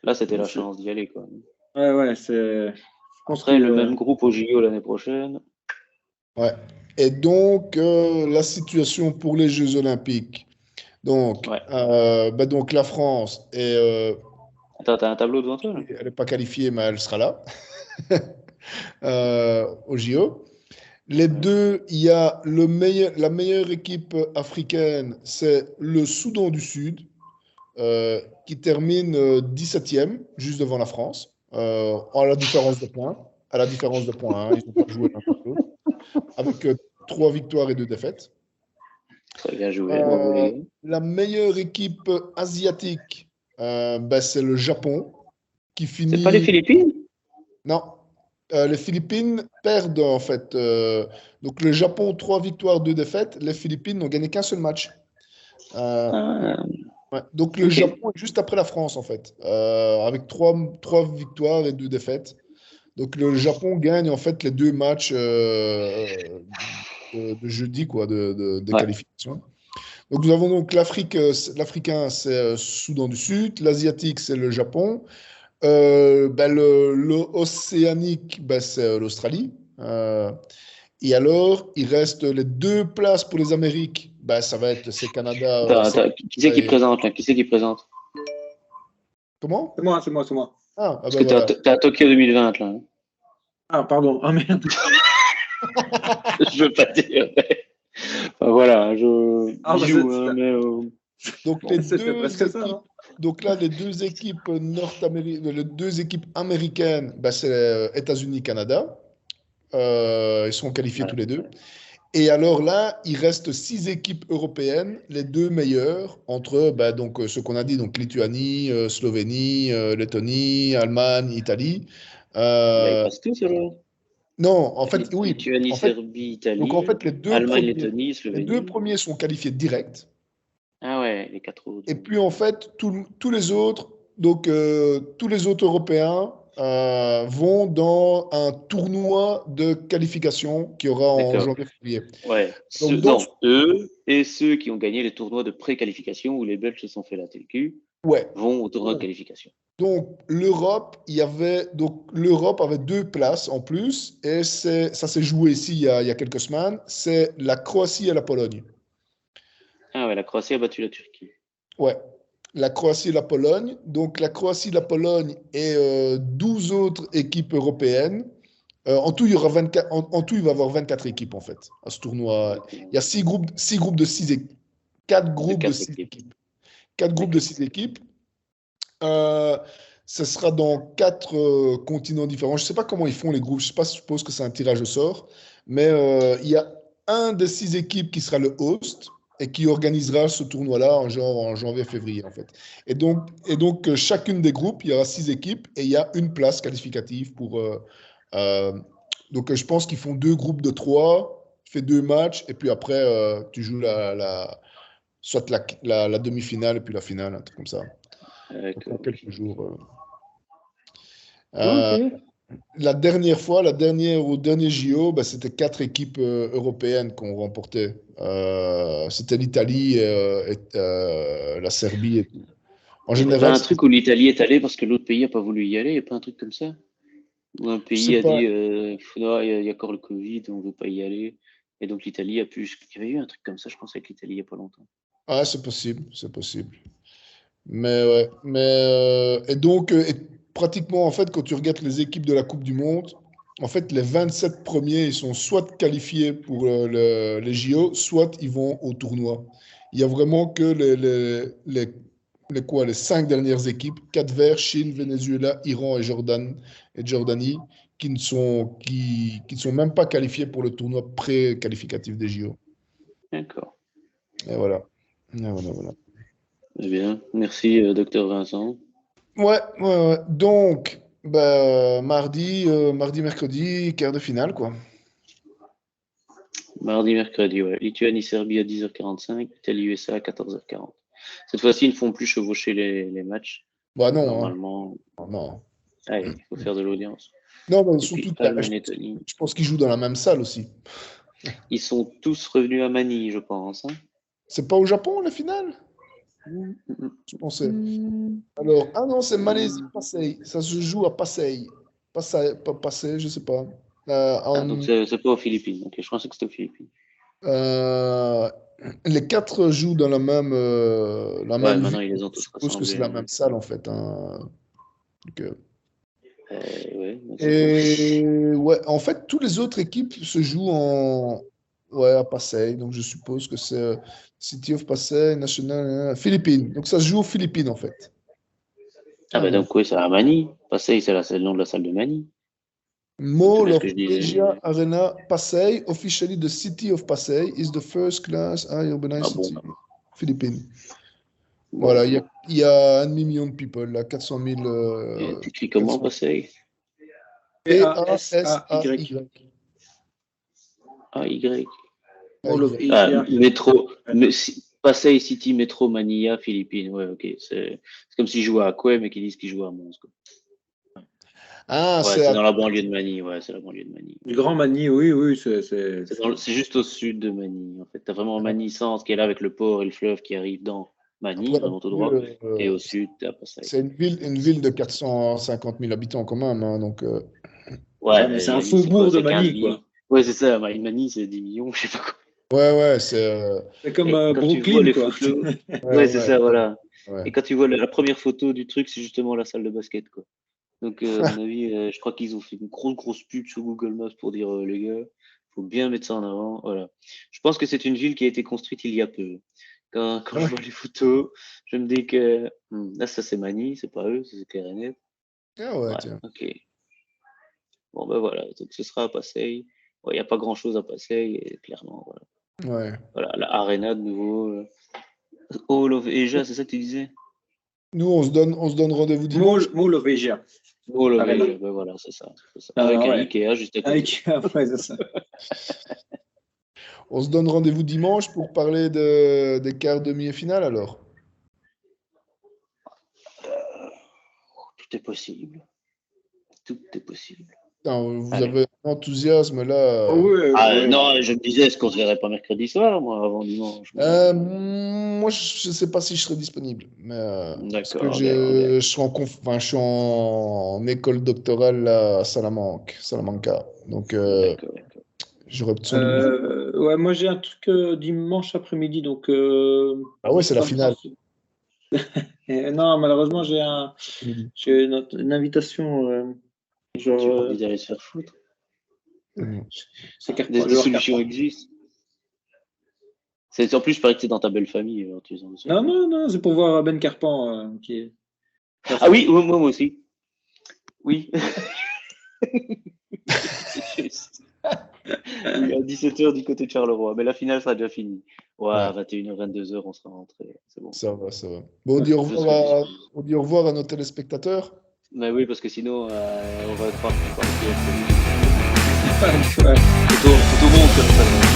Là, c'était la chance d'y aller, quoi. Ouais, c'est. Après, le même groupe au JO l'année prochaine. Ouais. Et donc, la situation pour les Jeux Olympiques. Donc, donc la France est. Attends, t'as un tableau devant toi là? Elle n'est pas qualifiée, mais elle sera là au JO. Les deux, il y a la meilleure équipe africaine, c'est le Soudan du Sud, qui termine 17e, juste devant la France, à la différence de points. Hein, ils n'ont pas joué l'un contre l'autre, avec 3 victoires et 2 défaites. Très bien joué, bravo les gars. La meilleure équipe asiatique, c'est le Japon, qui finit. C'est pas les Philippines? Non. Les Philippines perdent en fait. Donc le Japon, 3 victoires, 2 défaites. Les Philippines n'ont gagné qu'un seul match. Ouais. Donc le Japon est juste après la France en fait, avec 3 victoires et 2 défaites. Donc le Japon gagne en fait les 2 matchs de jeudi, quoi, de qualification. Donc nous avons donc l'Africain, c'est Soudan du Sud, l'Asiatique, c'est le Japon. L'Océanique, c'est l'Australie. Et alors, il reste les 2 places pour les Amériques. Ça va être Canada. Qui c'est qui présente là? Qui c'est qui présente? Comment? C'est moi. Parce que t'es à Tokyo 2020 là. Hein. Ah, pardon. Ah, merde. Je veux pas dire. Enfin, voilà, Donc, donc là, les 2 équipes les 2 équipes américaines, c'est États-Unis-Canada. Ils sont qualifiés tous les 2. Et alors là, il reste 6 équipes européennes, les 2 meilleures, entre donc, ce qu'on a dit, donc Lituanie, Slovénie, Lettonie, Allemagne, Italie. Ils passent tous alors? Non, en fait, oui. Lituanie, Serbie, Italie. Donc en fait, les 2 Allemagne, premiers, Lettonie, Slovénie. Les 2 premiers sont qualifiés direct. Ah ouais, les 4 autres. Et puis en fait, tous les autres, donc tous les autres Européens vont dans un tournoi de qualification qui aura en janvier-février. Ouais. Donc, eux et ceux qui ont gagné les tournois de pré-qualification où les Belges se sont fait la TLQ vont au tournoi de qualification. Donc l'Europe avait 2 places en plus et ça s'est joué ici il y a quelques semaines. C'est la Croatie et la Pologne. Ah ouais, la Croatie a battu la Turquie. Ouais. La Croatie et la Pologne. Donc, la Croatie et la Pologne et 12 autres équipes européennes. En tout, il va y avoir 24 équipes, en fait, à ce tournoi. Il y a 4 groupes de 6 équipes. 4 groupes de 6 équipes. 4 groupes de 6 équipes. Ce sera dans 4 continents différents. Je ne sais pas comment ils font les groupes. Je suppose que c'est un tirage au sort. Mais il y a un des 6 équipes qui sera le host. et qui organisera ce tournoi-là en janvier-février, en fait. Et donc, chacune des groupes, il y aura 6 équipes et il y a une place qualificative pour... donc, je pense qu'ils font 2 groupes de 3, tu fais 2 matchs et puis après, tu joues soit la demi-finale et puis la finale, un truc comme ça. D'accord. En quelques jours. Ok. La dernière fois, au dernier JO, c'était 4 équipes européennes qui ont remporté. C'était l'Italie, la Serbie et tout. En Il n'y a pas général, un truc où l'Italie est allée parce que l'autre pays n'a pas voulu y aller, il n'y a pas un truc comme ça? Où un je pays sais a pas. dit non, il y a encore le Covid, on ne veut pas y aller. Et donc l'Italie a pu. Il y avait eu un truc comme ça, je pense, avec l'Italie il n'y a pas longtemps. Ah, c'est possible, c'est possible. Mais ouais, et donc, pratiquement, en fait, quand tu regardes les équipes de la Coupe du Monde, en fait, les 27 premiers, ils sont soit qualifiés pour les JO, soit ils vont au tournoi. Il y a vraiment que les 5 dernières équipes, Cap Vert, Chine, Venezuela, Iran et Jordanie, qui ne sont même pas qualifiés pour le tournoi pré-qualificatif des JO. D'accord. Et voilà. Et voilà, voilà. Très bien. Merci, docteur Vincent. Ouais. Donc, mardi, mercredi, quart de finale, quoi. Mardi, mercredi, ouais. Lituanie-Serbie à 10h45, Italie-USA à 14h40. Cette fois-ci, ils ne font plus chevaucher les matchs. Bah non, Normalement, non. allez, il faut faire de l'audience. Non, mais Et surtout, puis, Allemagne-Lettonie. je pense qu'ils jouent dans la même salle aussi. Ils sont tous revenus à Manille, je pense. Hein. C'est pas au Japon, la finale? Je pensais. Alors, ah non, c'est Malaisie-Pasay. Ça se joue à Pasay. Pasay, je sais pas. Donc, c'est pas aux Philippines. Ok, je pensais que c'était aux Philippines. Les 4 jouent dans la même Ouais, ville. maintenant, ils les ont Je tous suppose que c'est rassemblés. la même salle, en fait. Hein. Donc, Ouais, et ouais, en fait, toutes les autres équipes se jouent à Pasay. Donc, je suppose que c'est City of Pasay, National, Philippines. Donc, ça se joue aux Philippines, en fait. Ah, bah ouais. donc, oui, c'est à Manille. Pasay, c'est le nom de la salle de Manille. Mall C'est ce of que je disais. Asia Arena Pasay, officially the City of Pasay, is the first class urbanized Ah bon. city. Philippines. Bon. Voilà, il y a 1 million de people, là, 400 000. T'écris comment, Pasay? P-A-S-A-Y. A-Y. Mall of A-Y. Asia. Métro. Pasay City Métro Manilla, Philippines. Ouais, ok. C'est comme s'ils jouaient à Coué, mais qu'ils disent qu'ils jouent à Mons. Quoi. Ah, Ouais, c'est dans la banlieue de Manille. Ouais, c'est la banlieue de Manille. Le Grand Manille, oui. C'est juste au sud de Manille. En fait, t'as vraiment Manille Centre qui est là avec le port et le fleuve qui arrive dans Manille, Après, vraiment tout droit. Et au sud, t'as Pasay. c'est une ville de 450 000 habitants quand même. Hein, donc, ouais, mais c'est un Manille, faubourg de c'est 15 Manille, 000. quoi. Ouais, c'est ça. Manille, c'est 10 millions, je sais pas quoi. ouais, c'est. C'est comme Et quand tu vois Brooklyn, les quoi. photos. Ouais, c'est ça, voilà. Ouais. Et quand tu vois la première photo du truc, c'est justement la salle de basket, quoi. Donc, à mon avis, je crois qu'ils ont fait une grosse pub sur Google Maps pour dire, les gars, faut bien mettre ça en avant. Voilà. Je pense que c'est une ville qui a été construite il y a peu. Quand je vois les photos, je me dis que là, ça c'est Manille, c'est pas eux, c'est clair et net. Ah ouais, tiens. Ok. Bon, ben voilà. Donc, ce sera à Pasay. Il n'y a pas grand chose à Pasay, clairement. Voilà. Ouais. Voilà, la Arena de nouveau. All of Asia, c'est ça que tu disais? Nous, on se donne rendez-vous dimanche. Mall of Asia. All of Arena. Asia, ben voilà, c'est ça. Avec un Ikea juste à côté. Ouais, c'est ça. On se donne rendez-vous dimanche pour parler des quarts, demi et finale alors. Tout est possible. Tout est possible. Non, vous avez un enthousiasme là. Non, je me disais, est-ce qu'on se verrait pas mercredi soir, moi, avant dimanche? Moi, je ne sais pas si je serai disponible. Mais, parce que je suis en école doctorale à Salamanca. Donc, j'aurais sans doute. Ouais, moi j'ai un truc dimanche après-midi, donc. Ah ouais, c'est la finale. Non, malheureusement, j'ai une invitation. Tu n'as pas envie d'aller se faire foutre. Des solutions existent. En plus, je parie que tu es dans ta belle famille. Non, c'est pour voir Ben Carpan qui est. Ah oui, moi aussi. Oui. Oui, à 17h du côté de Charleroi. Mais la finale sera déjà finie. Ouais, à 21h, 22h, on sera rentré. C'est bon. Ça va, ça va. Bon, on dit au revoir à nos téléspectateurs. Mais oui, parce que sinon, on va croire qu'on parle de Ouais. tout le monde comme ça.